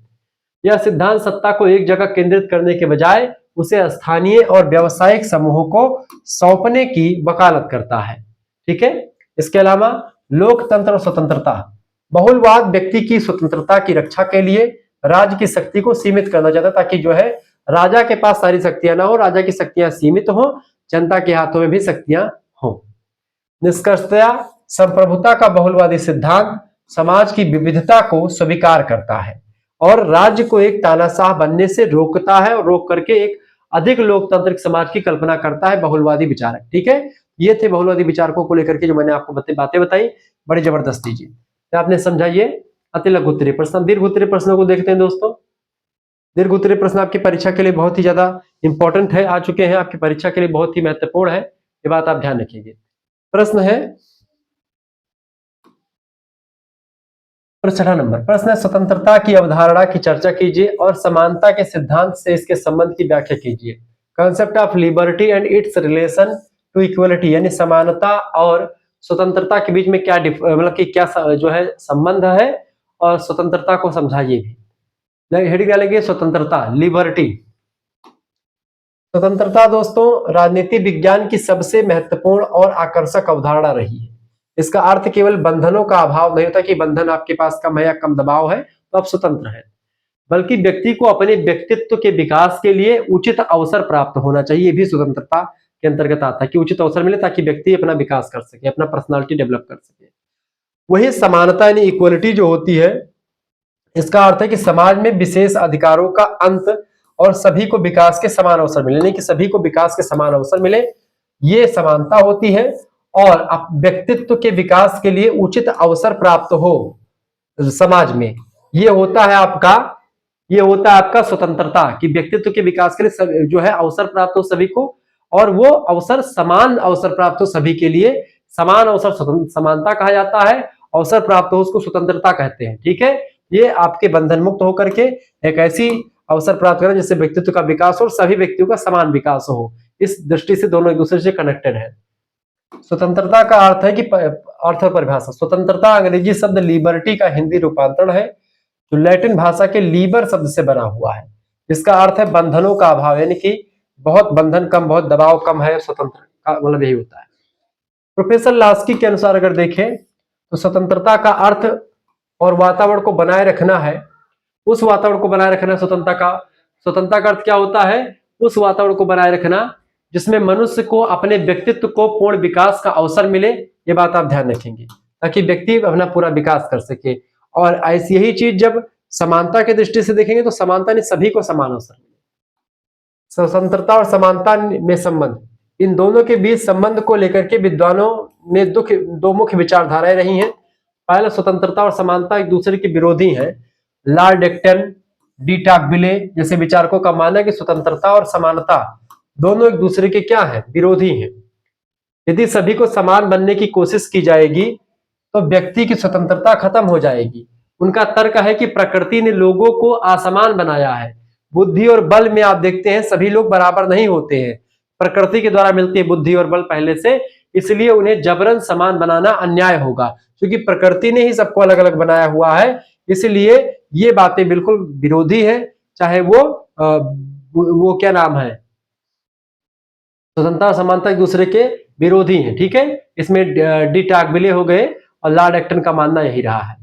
यह सिद्धांत सत्ता को एक जगह केंद्रित करने के बजाय उसे स्थानीय और व्यावसायिक समूहों को सौंपने की वकालत करता है। ठीक है। इसके अलावा लोकतंत्र और स्वतंत्रता, बहुलवाद व्यक्ति की स्वतंत्रता की रक्षा के लिए राज्य की शक्ति को सीमित करना चाहता है, ताकि जो है राजा के पास सारी शक्तियां ना हो, राजा की शक्तियां सीमित हो, जनता के हाथों में भी शक्तियां हो। निष्कर्षतया संप्रभुता का बहुलवादी सिद्धांत समाज की विविधता को स्वीकार करता है और राज्य को एक तानाशाह बनने से रोकता है, और रोक करके एक अधिक लोकतांत्रिक समाज की कल्पना करता है बहुलवादी विचारक। ठीक है। ये थे बहुलवादी विचारकों को लेकर के जो मैंने आपको बातें बताई, बड़ी जबरदस्त थी जी। तो आपने समझा ये अति लघु उत्तरीय प्रश्न। दीर्घ उत्तरीय प्रश्नों को देखते हैं दोस्तों। दीर्घ उत्तरीय प्रश्न आपकी परीक्षा के लिए बहुत ही ज्यादा इंपॉर्टेंट है, आ चुके हैं, आपकी परीक्षा के लिए बहुत ही महत्वपूर्ण है, ये बात आप ध्यान रखिएगा। प्रश्न है 6 नंबर। प्रश्न है, स्वतंत्रता की अवधारणा की चर्चा कीजिए और समानता के सिद्धांत से इसके संबंध की व्याख्या कीजिए। Concept of liberty and its relation to equality, यानी समानता और स्वतंत्रता के बीच में क्या मतलब कि क्या जो है संबंध है, और स्वतंत्रता को समझाइए भी। हेडिंग डालेंगे स्वतंत्रता, लिबर्टी। स्वतंत्रता दोस्तों राजनीति विज्ञान की सबसे महत्वपूर्ण और आकर्षक अवधारणा रही है। इसका अर्थ केवल बंधनों का अभाव नहीं होता कि बंधन आपके पास कम है या कम दबाव है तो आप स्वतंत्र हैं, बल्कि व्यक्ति को अपने व्यक्तित्व के विकास के लिए उचित अवसर प्राप्त होना चाहिए। ये भी स्वतंत्रता के अंतर्गत आता है कि उचित अवसर मिले ताकि व्यक्ति अपना विकास कर सके, अपना पर्सनालिटी डेवलप कर सके। वही समानता यानी इक्वलिटी जो होती है, इसका अर्थ है कि समाज में विशेष अधिकारों का अंत और सभी को विकास के समान अवसर मिले, नहीं कि सभी को विकास के समान अवसर मिले, ये समानता होती है। और व्यक्तित्व के विकास के लिए उचित अवसर प्राप्त हो समाज में, ये होता है आपका स्वतंत्रता, कि व्यक्तित्व के विकास के लिए जो है अवसर प्राप्त हो सभी को, और वो अवसर समान अवसर प्राप्त हो सभी के लिए। समान अवसर समानता कहा जाता है, अवसर प्राप्त हो उसको स्वतंत्रता कहते हैं। ठीक है। ये आपके बंधन मुक्त होकर के एक ऐसी अवसर प्राप्त करें जिससे व्यक्तित्व का विकास हो और सभी व्यक्तियों का समान विकास हो। इस दृष्टि से दोनों एक दूसरे से कनेक्टेड है। स्वतंत्रता का अर्थ है कि अर्थ परिभाषा, स्वतंत्रता अंग्रेजी शब्द लिबर्टी का हिंदी रूपांतरण है, जो लैटिन भाषा के लीबर शब्द से बना हुआ है। इसका अर्थ है बंधनों का अभाव, यानी कि बहुत बंधन कम, बहुत दबाव कम है, स्वतंत्र का मतलब यही होता है। प्रोफेसर लास्की के अनुसार अगर देखें तो स्वतंत्रता का अर्थ और वातावरण को बनाए रखना है, उस वातावरण को बनाए रखना स्वतंत्रता का अर्थ क्या होता है? उस वातावरण को बनाए रखना जिसमें मनुष्य को अपने व्यक्तित्व को पूर्ण विकास का अवसर मिले। ये बात आप ध्यान रखेंगे ताकि व्यक्ति अपना पूरा विकास कर सके। और ऐसी यही चीज जब समानता की दृष्टि से देखेंगे तो समानता ने सभी को समान अवसर मिले। स्वतंत्रता और समानता में संबंध, इन दोनों के बीच संबंध को लेकर के विद्वानों ने दो मुख्य विचारधाराएं रही हैं। पहला, स्वतंत्रता और समानता एक दूसरे के विरोधी हैं। लॉर्ड एक्टन, डी टॉकविले जैसे विचारकों का मानना है कि स्वतंत्रता और समानता दोनों एक दूसरे के क्या है? विरोधी हैं। यदि सभी को समान बनने की कोशिश की जाएगी तो व्यक्ति की स्वतंत्रता खत्म हो जाएगी। उनका तर्क है कि प्रकृति ने लोगों को असमान बनाया है। बुद्धि और बल में आप देखते हैं सभी लोग बराबर नहीं होते हैं। प्रकृति के द्वारा मिलती है बुद्धि और बल पहले से, इसलिए उन्हें जबरन समान बनाना अन्याय होगा, क्योंकि प्रकृति ने ही सबको अलग अलग बनाया हुआ है। इसलिए ये बातें बिल्कुल विरोधी है, चाहे वो क्या नाम है, स्वतंत्रता और समानता एक दूसरे के विरोधी हैं। ठीक है, इसमें डी टाकविले हो गए और लॉर्ड एक्टन का मानना यही रहा है।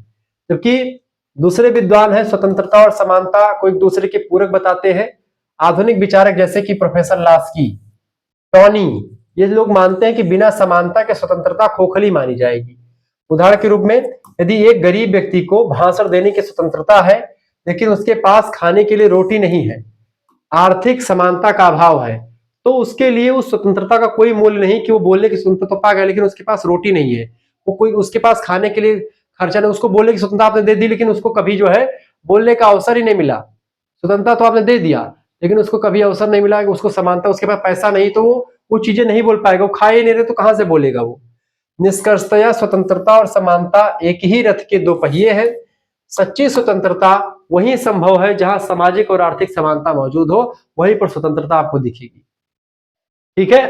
जबकि दूसरे विद्वान है स्वतंत्रता और समानता को एक दूसरे के पूरक बताते हैं। आधुनिक विचारक जैसे कि प्रोफेसर लास्की, टॉनी, ये लोग मानते हैं कि बिना समानता के स्वतंत्रता खोखली मानी जाएगी। उदाहरण के रूप में यदि एक गरीब व्यक्ति को भाषण देने की स्वतंत्रता है लेकिन उसके पास खाने के लिए रोटी नहीं है, आर्थिक समानता का अभाव है, तो उसके लिए उस स्वतंत्रता का कोई मूल्य नहीं कि वो बोलने की स्वतंत्रता तो पा गया लेकिन उसके पास रोटी नहीं है, वो कोई उसके पास खाने के लिए खर्चा नहीं, उसको बोलने की स्वतंत्रता आपने दे दी लेकिन उसको कभी जो है बोलने का अवसर ही नहीं मिला। स्वतंत्रता तो आपने दे दिया लेकिन उसको कभी अवसर नहीं मिला, उसको समानता, उसके पास पैसा नहीं तो वो चीजें नहीं बोल पाएगा, वो खा ही नहीं रहे तो कहां से बोलेगा वो। निष्कर्षतया स्वतंत्रता और समानता एक ही रथ के दो पहिए हैं। सच्ची स्वतंत्रता वही संभव है जहां सामाजिक और आर्थिक समानता मौजूद हो, वहीं पर स्वतंत्रता आपको दिखेगी। ठीक है,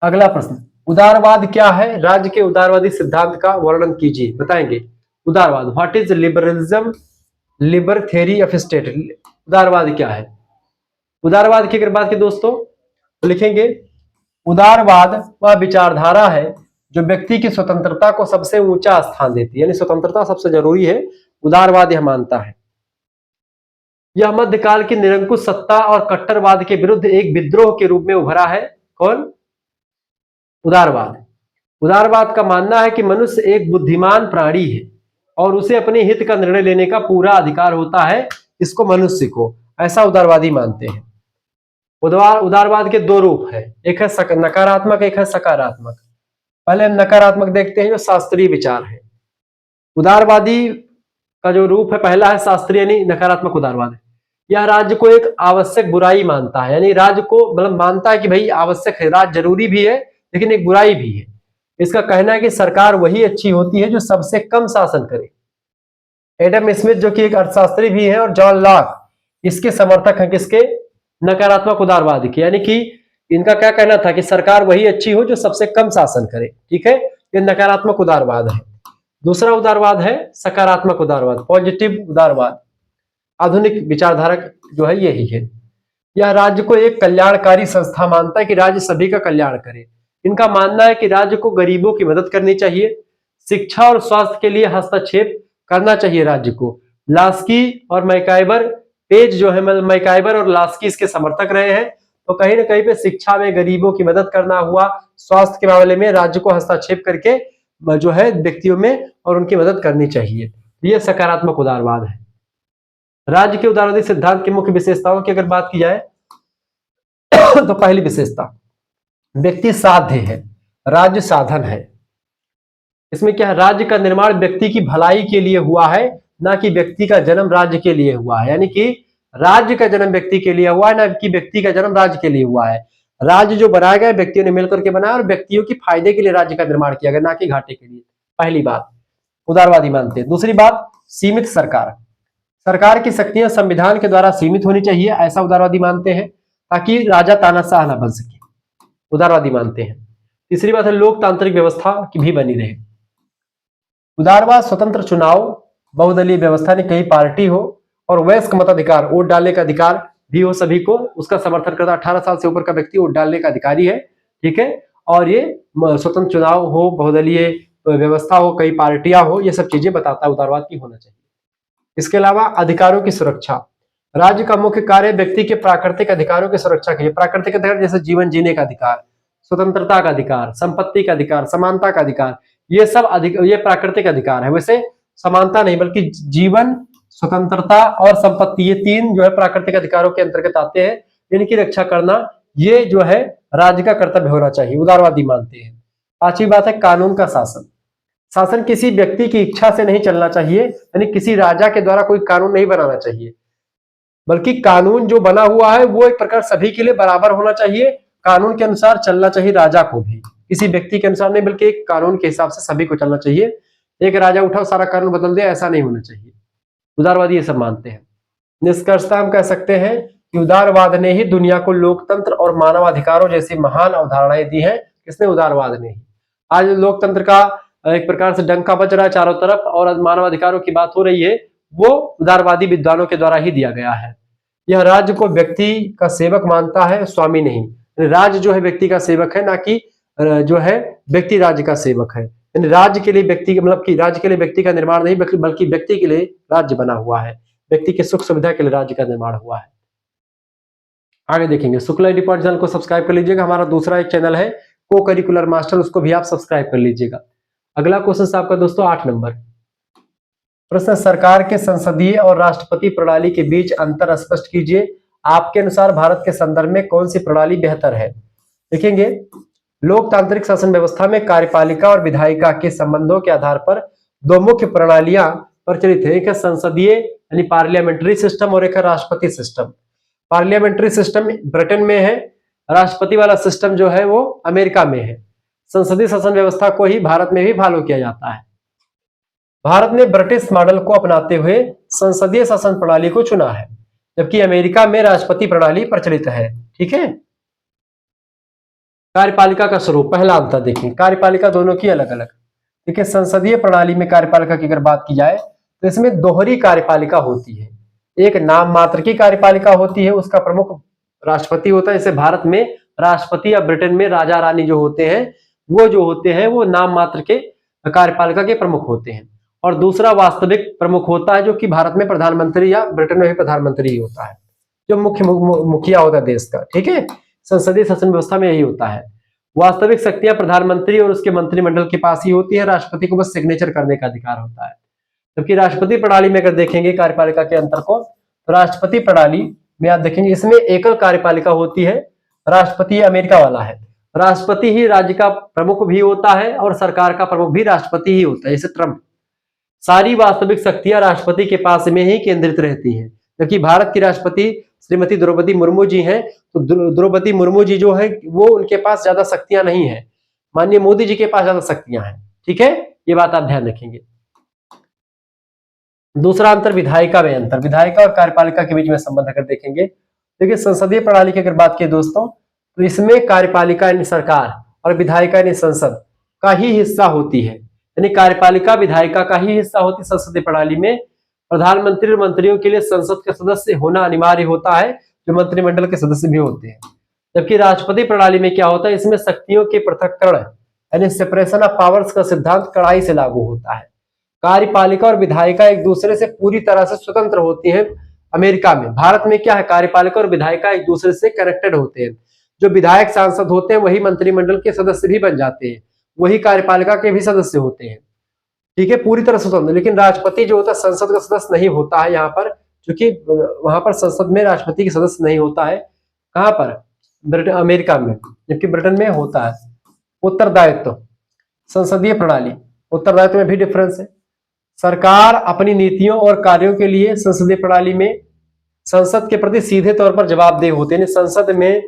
अगला प्रश्न, उदारवाद क्या है? राज्य के उदारवादी सिद्धांत का वर्णन कीजिए, बताएंगे। उदारवाद, what is liberalism, liberal theory of state. उदारवाद क्या है? उदारवाद की अगर बात की दोस्तों तो लिखेंगे, उदारवाद वह विचारधारा है जो व्यक्ति की स्वतंत्रता को सबसे ऊंचा स्थान देती है, यानी स्वतंत्रता सबसे जरूरी है, उदारवाद यह मानता है। यह मध्यकाल की निरंकुश सत्ता और कट्टरवाद के विरुद्ध एक विद्रोह के रूप में उभरा है। कौन? उदारवाद। उदारवाद का मानना है कि मनुष्य एक बुद्धिमान प्राणी है और उसे अपने हित का निर्णय लेने का पूरा अधिकार होता है, इसको मनुष्य को, ऐसा उदारवादी मानते हैं। उदारवाद के दो रूप है, एक है नकारात्मक, एक है सकारात्मक। पहले हम नकारात्मक देखते हैं जो शास्त्रीय विचार है। उदारवादी का जो रूप है पहला है शास्त्रीय यानी नकारात्मक उदारवाद। यह राज्य को एक आवश्यक बुराई मानता है, यानी राज्य को मतलब मानता है कि भाई आवश्यक है, राज्य जरूरी भी है लेकिन एक बुराई भी है। इसका कहना है कि सरकार वही अच्छी होती है जो सबसे कम शासन करे। एडम स्मिथ जो कि एक अर्थशास्त्री भी है और जॉन लॉक इसके समर्थक हैं, किसके? नकारात्मक उदारवाद के, यानी कि इनका क्या कहना था कि सरकार वही अच्छी हो जो सबसे कम शासन करे। ठीक है, ये नकारात्मक उदारवाद है। दूसरा उदारवाद है सकारात्मक उदारवाद, पॉजिटिव उदारवाद। आधुनिक विचारधारक जो है यही है। यह राज्य को एक कल्याणकारी संस्था मानता है कि राज्य सभी का कल्याण करे। इनका मानना है कि राज्य को गरीबों की मदद करनी चाहिए, शिक्षा और स्वास्थ्य के लिए हस्तक्षेप करना चाहिए राज्य को। लास्की और मैकाइबर, पेज जो है मैकाइबर और लास्की इसके समर्थक रहे हैं, तो कहीं ना कहीं पे शिक्षा में गरीबों की मदद करना हुआ, स्वास्थ्य के मामले में राज्य को हस्तक्षेप करके जो है व्यक्तियों में और उनकी मदद करनी चाहिए। यह सकारात्मक उदारवाद है। राज्य के उदारवादी सिद्धांत की मुख्य विशेषताओं की अगर बात की जाए तो पहली विशेषता, व्यक्ति साध्य है, राज्य साधन है। इसमें क्या है? राज्य का निर्माण व्यक्ति की भलाई के लिए हुआ है, ना कि व्यक्ति का जन्म राज्य के लिए हुआ है। यानी कि राज्य का जन्म व्यक्ति के लिए हुआ है, ना कि व्यक्ति का जन्म राज्य के लिए हुआ है। राज्य जो बनाया गया व्यक्तियों ने मिलकर के बनाया और व्यक्तियों की फायदे के लिए राज्य का निर्माण किया गया, ना कि घाटे के लिए। पहली बात उदारवादी मानते हैं। दूसरी बात, सीमित सरकार, सरकार की शक्तियां संविधान के द्वारा सीमित होनी चाहिए, ऐसा उदारवादी मानते हैं, ताकि राजा तानाशाह ना बन सके, उदारवादी मानते हैं। तीसरी बात है लोकतांत्रिक व्यवस्था की भी बनी रहे। उदारवाद स्वतंत्र चुनाव, बहुदलीय व्यवस्था ने कई पार्टी हो और वयस्क मताधिकार, वोट डालने का अधिकार भी हो सभी को, उसका समर्थन करता। 18 साल से ऊपर का व्यक्ति वोट डालने का अधिकारी है। ठीक है, और ये स्वतंत्र चुनाव हो, बहुदलीय व्यवस्था हो, कई पार्टियां हो, ये सब चीजें बताता है उदारवाद की होना चाहिए। इसके अलावा अधिकारों की सुरक्षा, राज्य का मुख्य कार्य व्यक्ति के प्राकृतिक अधिकारों की सुरक्षा के लिए, प्राकृतिक अधिकार जैसे जीवन जीने का अधिकार, स्वतंत्रता का अधिकार, संपत्ति का अधिकार, समानता का अधिकार, ये सब ये प्राकृतिक अधिकार है। वैसे समानता नहीं बल्कि जीवन, स्वतंत्रता और संपत्ति, ये तीन जो है प्राकृतिक अधिकारों के अंतर्गत आते हैं। इनकी रक्षा करना ये जो है राज्य का कर्तव्य होना चाहिए, उदारवादी मानते हैं। पांचवी बात है कानून का शासन, शासन किसी व्यक्ति की इच्छा से नहीं चलना चाहिए, यानी किसी राजा के द्वारा कोई कानून नहीं बनाना चाहिए, बल्कि कानून जो बना हुआ है वो एक प्रकार सभी के लिए बराबर होना चाहिए कानून के अनुसार चलना चाहिए राजा को भी, किसी व्यक्ति के अनुसार नहीं बल्कि एक कानून के हिसाब से सभी को चलना चाहिए। एक राजा उठा सारा कानून बदल दिया, ऐसा नहीं होना चाहिए। उदारवादी ये सब मानते हैं। निष्कर्षतः हम कह सकते हैं कि उदारवाद ने ही दुनिया को लोकतंत्र और मानवाधिकारों जैसी महान अवधारणाएं दी हैं। किसने? उदारवाद ने ही। आज लोकतंत्र का एक प्रकार से डंका बज रहा है चारों तरफ और मानवाधिकारों की बात हो रही है, वो उदारवादी विद्वानों के द्वारा ही दिया गया है। यह राज्य को व्यक्ति का सेवक मानता है, स्वामी नहीं। राज्य जो है व्यक्ति का सेवक है, ना कि जो है व्यक्ति राज्य का सेवक है। राज्य के लिए व्यक्ति, मतलब कि राज्य के लिए व्यक्ति का निर्माण नहीं बल्कि व्यक्ति के लिए राज्य बना हुआ है, व्यक्ति की सुख सुविधा के लिए राज्य का निर्माण हुआ है। आगे देखेंगे। शुक्ला रिपोर्ट चैनल को सब्सक्राइब कर लीजिएगा। हमारा दूसरा एक चैनल है को करिकुलर मास्टर, उसको भी आप सब्सक्राइब कर लीजिएगा। अगला क्वेश्चन आपका दोस्तों 8 नंबर प्रश्न, सरकार के संसदीय और राष्ट्रपति प्रणाली के बीच अंतर स्पष्ट कीजिए। आपके अनुसार भारत के संदर्भ में कौन सी प्रणाली बेहतर है? देखेंगे, लोकतांत्रिक शासन व्यवस्था में कार्यपालिका और विधायिका के संबंधों के आधार पर दो मुख्य प्रणालियां प्रचलित है। एक है संसदीय यानी पार्लियामेंट्री सिस्टम और एक है राष्ट्रपति सिस्टम। पार्लियामेंट्री सिस्टम ब्रिटेन में है, राष्ट्रपति वाला सिस्टम जो है वो अमेरिका में है। संसदीय शासन व्यवस्था को ही भारत में भी फॉलो किया जाता है। भारत ने ब्रिटिश मॉडल को अपनाते हुए संसदीय शासन प्रणाली को चुना है, जबकि अमेरिका में राष्ट्रपति प्रणाली प्रचलित है। ठीक है। कार्यपालिका का स्वरूप, पहला अंतर देखें, कार्यपालिका दोनों की अलग अलग। देखिए, संसदीय प्रणाली में कार्यपालिका की अगर बात की जाए तो इसमें दोहरी कार्यपालिका होती है। एक नाम मात्र की कार्यपालिका होती है, उसका प्रमुख राष्ट्रपति होता है। जैसे भारत में राष्ट्रपति या ब्रिटेन में राजा रानी जो होते हैं वो नाम मात्र के कार्यपालिका के प्रमुख होते हैं। और दूसरा वास्तविक प्रमुख होता है, जो कि भारत में प्रधानमंत्री या ब्रिटेन में भी प्रधानमंत्री ही होता है, जो मुखिया होता है देश का। ठीक है। संसदीय शासन व्यवस्था में यही होता है। वास्तविक शक्तियां प्रधानमंत्री और उसके मंत्रिमंडल के पास ही होती है, राष्ट्रपति को बस सिग्नेचर करने का अधिकार होता है। जबकि राष्ट्रपति प्रणाली में अगर देखेंगे कार्यपालिका के अंतर को, तो राष्ट्रपति प्रणाली में आप देखेंगे इसमें एकल कार्यपालिका होती है। राष्ट्रपति अमेरिका वाला है, राष्ट्रपति ही राज्य का प्रमुख भी होता है और सरकार का प्रमुख भी राष्ट्रपति ही होता है, जैसे ट्रंप। सारी वास्तविक शक्तियां राष्ट्रपति के पास में ही केंद्रित रहती हैं। जबकि भारत की राष्ट्रपति श्रीमती द्रौपदी मुर्मू जी हैं, तो द्रौपदी मुर्मू जी जो है वो उनके पास ज्यादा शक्तियां नहीं है, माननीय मोदी जी के पास ज्यादा शक्तियां हैं। ठीक है, ये बात आप ध्यान रखेंगे। दूसरा अंतर विधायिका में अंतर, विधायिका और कार्यपालिका के बीच में संबंध अगर देखेंगे, देखिए संसदीय प्रणाली की अगर बात की दोस्तों, तो इसमें कार्यपालिका यानी सरकार और विधायिका यानी संसद का ही हिस्सा होती है। यानी कार्यपालिका विधायिका का ही हिस्सा होती है। संसदीय प्रणाली में प्रधानमंत्री और मंत्रियों के लिए संसद के सदस्य होना अनिवार्य होता है, जो मंत्रिमंडल के सदस्य भी होते हैं। जबकि राष्ट्रपति प्रणाली में क्या होता है, इसमें शक्तियों के पृथक्करण यानी सेपरेशन ऑफ पावर्स का सिद्धांत कड़ाई से लागू होता है। कार्यपालिका और विधायिका एक दूसरे से पूरी तरह से स्वतंत्र होती हैं अमेरिका में। भारत में क्या है, कार्यपालिका और विधायिका एक दूसरे से कनेक्टेड होते हैं। जो विधायक सांसद होते हैं वही मंत्रिमंडल के सदस्य भी बन जाते हैं, वही कार्यपालिका के भी सदस्य होते हैं। ठीक है, पूरी तरह स्वतंत्र। लेकिन राष्ट्रपति जो होता है संसद का सदस्य नहीं होता है यहाँ पर, क्योंकि वहां पर संसद में राष्ट्रपति का सदस्य नहीं होता है। कहां पर? अमेरिका में, जबकि ब्रिटेन में होता है। उत्तरदायित्व, संसदीय प्रणाली, उत्तरदायित्व में भी डिफरेंस है। सरकार अपनी नीतियों और कार्यों के लिए संसदीय प्रणाली में संसद के प्रति सीधे तौर पर जवाबदेह होते हैं। संसद में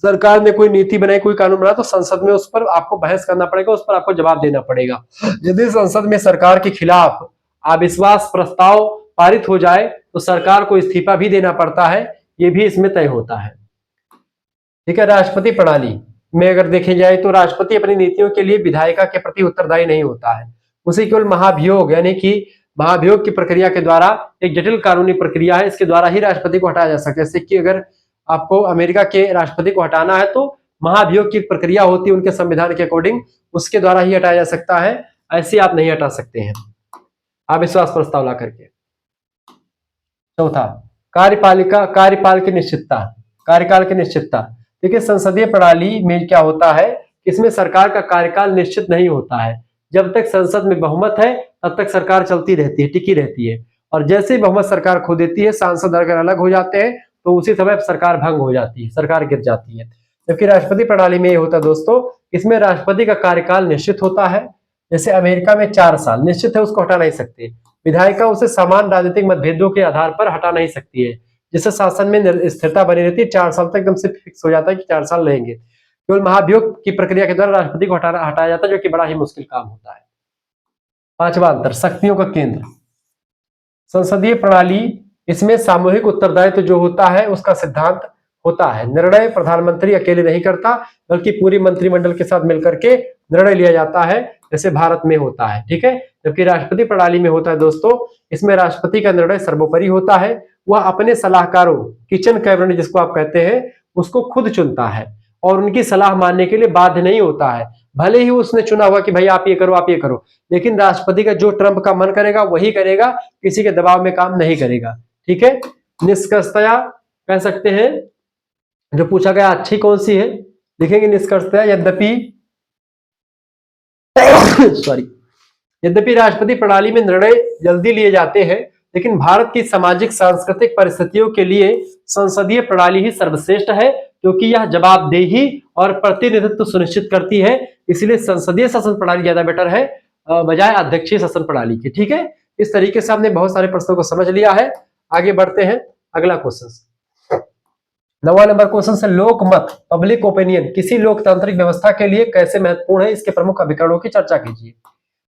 सरकार ने कोई नीति बनाई, कोई कानून बनाया, तो संसद में उस पर आपको बहस करना पड़ेगा, उस पर आपको जवाब देना पड़ेगा। यदि संसद में सरकार के खिलाफ अविश्वास प्रस्ताव पारित हो जाए तो सरकार को इस्तीफा भी देना पड़ता है, ये भी इसमें तय होता है। ठीक है। राष्ट्रपति प्रणाली में अगर देखे जाए तो राष्ट्रपति अपनी नीतियों के लिए विधायिका के प्रति उत्तरदायी नहीं होता है। उसे केवल महाभियोग यानी कि महाभियोग की प्रक्रिया के द्वारा, एक जटिल कानूनी प्रक्रिया है, इसके द्वारा ही राष्ट्रपति को हटाया जा सकता है। जैसे कि अगर आपको अमेरिका के राष्ट्रपति को हटाना है तो महाभियोग की प्रक्रिया होती है उनके संविधान के अकॉर्डिंग, उसके द्वारा ही हटाया जा सकता है। ऐसे आप नहीं हटा सकते हैं अविश्वास प्रस्ताव ला करके। चौथा, कार्यपाल की निश्चितता, कार्यकाल की निश्चितता। देखिए संसदीय प्रणाली में क्या होता है, इसमें सरकार का कार्यकाल निश्चित नहीं होता है। जब तक संसद में बहुमत है तब तक सरकार चलती रहती है, टिकी रहती है। और जैसे ही बहुमत सरकार खो देती है, सांसद अगर अलग हो जाते हैं तो उसी समय सरकार भंग हो जाती है, सरकार गिर जाती है। जबकि राष्ट्रपति प्रणाली में ये होता है दोस्तों, इसमें राष्ट्रपति का कार्यकाल निश्चित होता है। जैसे अमेरिका में 4 साल निश्चित है, उसको हटा नहीं सकते। विधायिका उसे समान राजनीतिक मतभेदों के आधार पर हटा नहीं सकती है। जिससे शासन में स्थिरता बनी रहती है। 4 साल तक एकदम से फिक्स हो जाता है कि 4 साल रहेंगे। केवल महाभियोग की प्रक्रिया के द्वारा राष्ट्रपति को हटाया जाता है, जो कि बड़ा ही मुश्किल काम होता है। 5वां अंतर, शक्तियों का केंद्र। संसदीय प्रणाली, इसमें सामूहिक उत्तरदायित्व जो होता है उसका सिद्धांत होता है। निर्णय प्रधानमंत्री अकेले नहीं करता, बल्कि पूरी मंत्रिमंडल के साथ मिलकर के निर्णय लिया जाता है, जैसे भारत में होता है। ठीक है, जबकि राष्ट्रपति प्रणाली में होता है दोस्तों, इसमें राष्ट्रपति का निर्णय सर्वोपरि होता है। वह अपने सलाहकारों, किचन कैबिनेट जिसको आप कहते हैं, उसको खुद चुनता है और उनकी सलाह मानने के लिए बाध्य नहीं होता है। भले ही उसने चुना हुआ कि भाई आप ये करो, आप ये करो, लेकिन राष्ट्रपति का जो ट्रम्प का मन करेगा वही करेगा, किसी के दबाव में काम नहीं करेगा। ठीक है, निष्कर्षतया कह सकते हैं, जो पूछा गया अच्छी कौन सी है, लिखेंगे निष्कर्षतया यद्यपि सॉरी, यद्यपि राष्ट्रपति प्रणाली में निर्णय जल्दी लिए जाते हैं, लेकिन भारत की सामाजिक सांस्कृतिक परिस्थितियों के लिए संसदीय प्रणाली ही सर्वश्रेष्ठ है, क्योंकि यह जवाबदेही और प्रतिनिधित्व सुनिश्चित करती है। इसलिए संसदीय शासन प्रणाली ज्यादा बेटर है बजाय अध्यक्षीय शासन प्रणाली की। ठीक है, इस तरीके से हमने बहुत सारे प्रश्नों को समझ लिया है। आगे बढ़ते हैं, अगला क्वेश्चन 9वां नंबर क्वेश्चन से, लोकमत पब्लिक ओपिनियन किसी लोकतांत्रिक व्यवस्था के लिए कैसे महत्वपूर्ण है, इसके प्रमुख अभिकरणों की चर्चा कीजिए।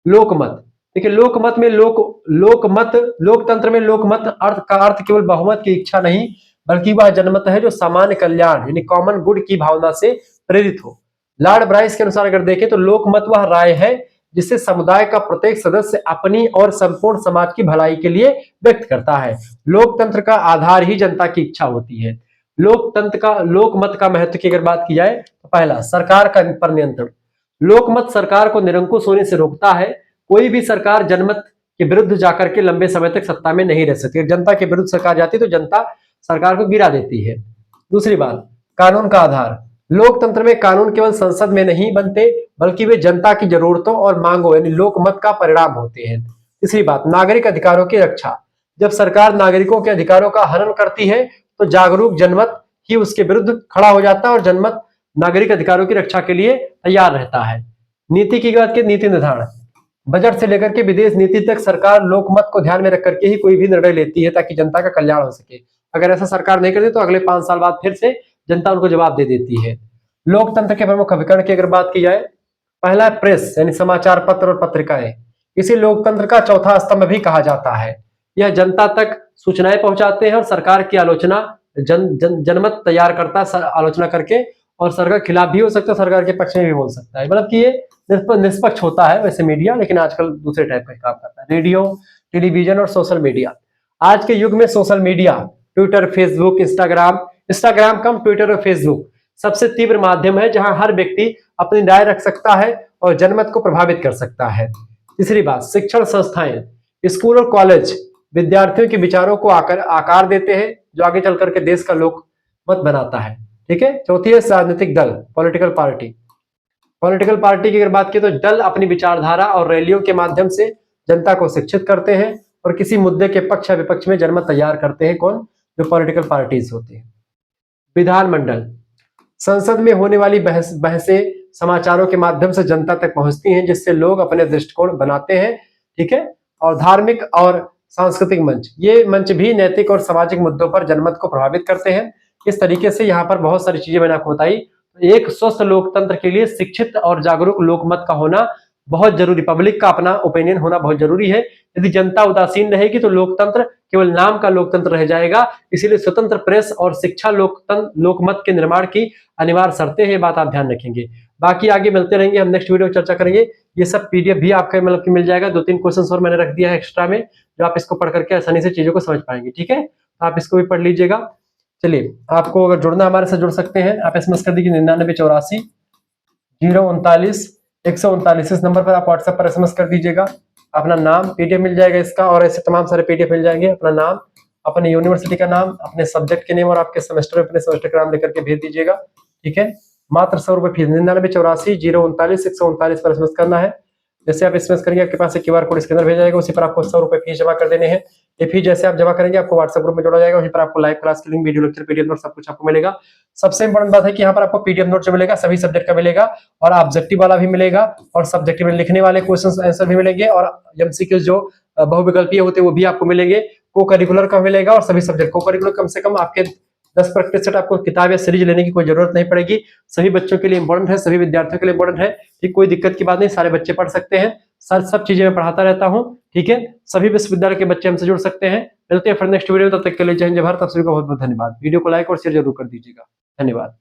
लोकमत, देखिए लोकमत में लोकतंत्र में लोकमत अर्थ का अर्थ केवल बहुमत की इच्छा नहीं, बल्कि वह जनमत है जो सामान्य कल्याण यानी कॉमन गुड की भावना से प्रेरित हो। लॉर्ड ब्राइस के अनुसार अगर देखें तो लोकमत वह राय है जिसे समुदाय का प्रत्येक सदस्य अपनी और संपूर्ण समाज की भलाई के लिए व्यक्त करता है। लोकतंत्र का आधार ही जनता की इच्छा होती है। लोकमत का महत्व की अगर बात की जाए तो पहला, सरकार का पर नियंत्रण। लोकमत सरकार को निरंकुश होने से रोकता है। कोई भी सरकार जनमत के विरुद्ध जाकर के लंबे समय तक सत्ता में नहीं रह सकती। जनता के विरुद्ध सरकार जाती है तो जनता सरकार को गिरा देती है। दूसरी बात, कानून का आधार। लोकतंत्र में कानून केवल संसद में नहीं बनते, बल्कि वे जनता की जरूरतों और मांगों यानी लोकमत का परिणाम होते हैं। तीसरी बात, नागरिक अधिकारों की रक्षा। जब सरकार नागरिकों के अधिकारों का हनन करती है तो जागरूक जनमत ही उसके विरुद्ध खड़ा हो जाता है और जनमत नागरिक अधिकारों की रक्षा के लिए तैयार रहता है। नीति की बात की, नीति निर्धारण। बजट से लेकर के विदेश नीति तक सरकार लोकमत को ध्यान में रख करके ही कोई भी निर्णय लेती है ताकि जनता का कल्याण हो सके। अगर ऐसा सरकार नहीं करती तो अगले 5 साल बाद फिर से जनता उनको जवाब दे देती है। लोकतंत्र के प्रमुख अभिकरण की अगर बात की जाए, पहला है प्रेस यानी समाचार पत्र और पत्रिकाएं। इसे लोकतंत्र का चौथा स्तंभ भी कहा जाता है। यह जनता तक सूचनाएं पहुंचाते हैं और सरकार की आलोचना जनमत तैयार करता है आलोचना करके, और सरकार के खिलाफ भी हो सकता है, सरकार के पक्ष में भी बोल सकता है। मतलब कि ये निष्पक्ष होता है वैसे मीडिया, लेकिन आजकल दूसरे टाइप का काम करता है। रेडियो, टेलीविजन और सोशल मीडिया। आज के युग में social media, Twitter, Facebook, Instagram कम ट्विटर और फेसबुक सबसे तीव्र माध्यम है जहां हर व्यक्ति अपनी राय रख सकता है और जनमत को प्रभावित कर सकता है। तीसरी बात, शिक्षण संस्थाएं। स्कूल और कॉलेज विद्यार्थियों के विचारों को आकार देते हैं, जो आगे चल करके देश का लोकमत बनाता है। ठीक है। चौथी है राजनीतिक दल, पॉलिटिकल पार्टी की अगर बात की तो दल अपनी विचारधारा और रैलियों के माध्यम से जनता को शिक्षित करते हैं और किसी मुद्दे के पक्ष या विपक्ष में जनमत तैयार करते हैं। कौन? जो पॉलिटिकल पार्टीज होते हैं। विधानमंडल, संसद में होने वाली बहसें समाचारों के माध्यम से जनता तक पहुंचती हैं, जिससे लोग अपने दृष्टिकोण बनाते हैं। ठीक है। और धार्मिक और सांस्कृतिक मंच, ये मंच भी नैतिक और सामाजिक मुद्दों पर जनमत को प्रभावित करते हैं। इस तरीके से यहाँ पर बहुत सारी चीजें मैंने आपको बताई। एक स्वस्थ लोकतंत्र के लिए शिक्षित और जागरूक लोकमत का होना बहुत जरूरी, पब्लिक का अपना ओपिनियन होना बहुत जरूरी है। यदि जनता उदासीन रहेगी तो लोकतंत्र केवल नाम का लोकतंत्र रह जाएगा। इसीलिए स्वतंत्र प्रेस और शिक्षा लोकमत के निर्माण की अनिवार्य शर्तें हैं, बात आप ध्यान रखेंगे। बाकी आगे मिलते रहेंगे, हम नेक्स्ट वीडियो में चर्चा करेंगे। ये सब पीडीएफ भी आपका मतलब कि मिल जाएगा। 2-3 क्वेश्चन और मैंने रख दिया है एक्स्ट्रा में, जो आप इसको पढ़ करके आसानी से चीजों को समझ पाएंगे। ठीक है, आप इसको भी पढ़ लीजिएगा। चलिए, आपको अगर जुड़ना हमारे साथ जुड़ सकते हैं, आप एसएमएस कर दीजिए 9984 039 139। इस नंबर पर आप व्हाट्सएप पर एसएमएस कर दीजिएगा। अपना नाम, पीडीएफ मिल जाएगा इसका, और ऐसे तमाम सारे पीडीएफ मिल जाएंगे। अपना नाम, अपने यूनिवर्सिटी का नाम, अपने सब्जेक्ट के नेम और आपके सेमेस्टर में अपने सेमेस्टर का नाम लेकर के भेज दीजिएगा। ठीक है, मात्र 100 रुपए फीस। 9984 039 139 पर एसएमएस करना है। जैसे आप एसएमएस करेंगे आपके पास एक क्यूआर कोड स्कैनर भेजा जाएगा, उसी पर आपको 100 रुपए फीस जमा कर देने हैं। ये फीस जैसे आप जमा करेंगे आपको व्हाट्सएप ग्रुप में जोड़ा जाएगा, वहीं पर आपको लाइव क्लास की link, video lecture, PDF note सब कुछ आपको मिलेगा। सबसे इंपॉर्टेंट बात है कि यहाँ पर आपको पीडीएफ नोट जो मिलेगा सभी सब्जेक्ट का मिलेगा, और ऑब्जेक्टिव वाला भी मिलेगा, और सब्जेक्टिव में लिखने वाले क्वेश्चन आंसर भी मिलेंगे, और एमसीक्यूज जो बहुविकल्पीय होते हैं वो भी आपको मिलेंगे। को करिकुलर का मिलेगा और सभी सब्जेक्ट को करिकुलर कम से कम आपके 10 सेट आपको किताब या सीरीज लेने की कोई जरूरत नहीं पड़ेगी। सभी बच्चों के लिए इंपॉर्टेंट है, सभी विद्यार्थियों के लिए इंपॉर्टेंट है। ठीक, कोई दिक्कत की बात नहीं, सारे बच्चे पढ़ सकते हैं। सब चीजें मैं पढ़ाता रहता हूँ। ठीक है, सभी विश्वविद्यालय के बच्चे हमसे जुड़ सकते हैं। मिलते हैं फिर नेक्स्ट वीडियो में, तब तक के लिए जय हिंद जय भारत। आप सभी का बहुत बहुत धन्यवाद। वीडियो को लाइक और शेयर जरूर कर दीजिएगा। धन्यवाद।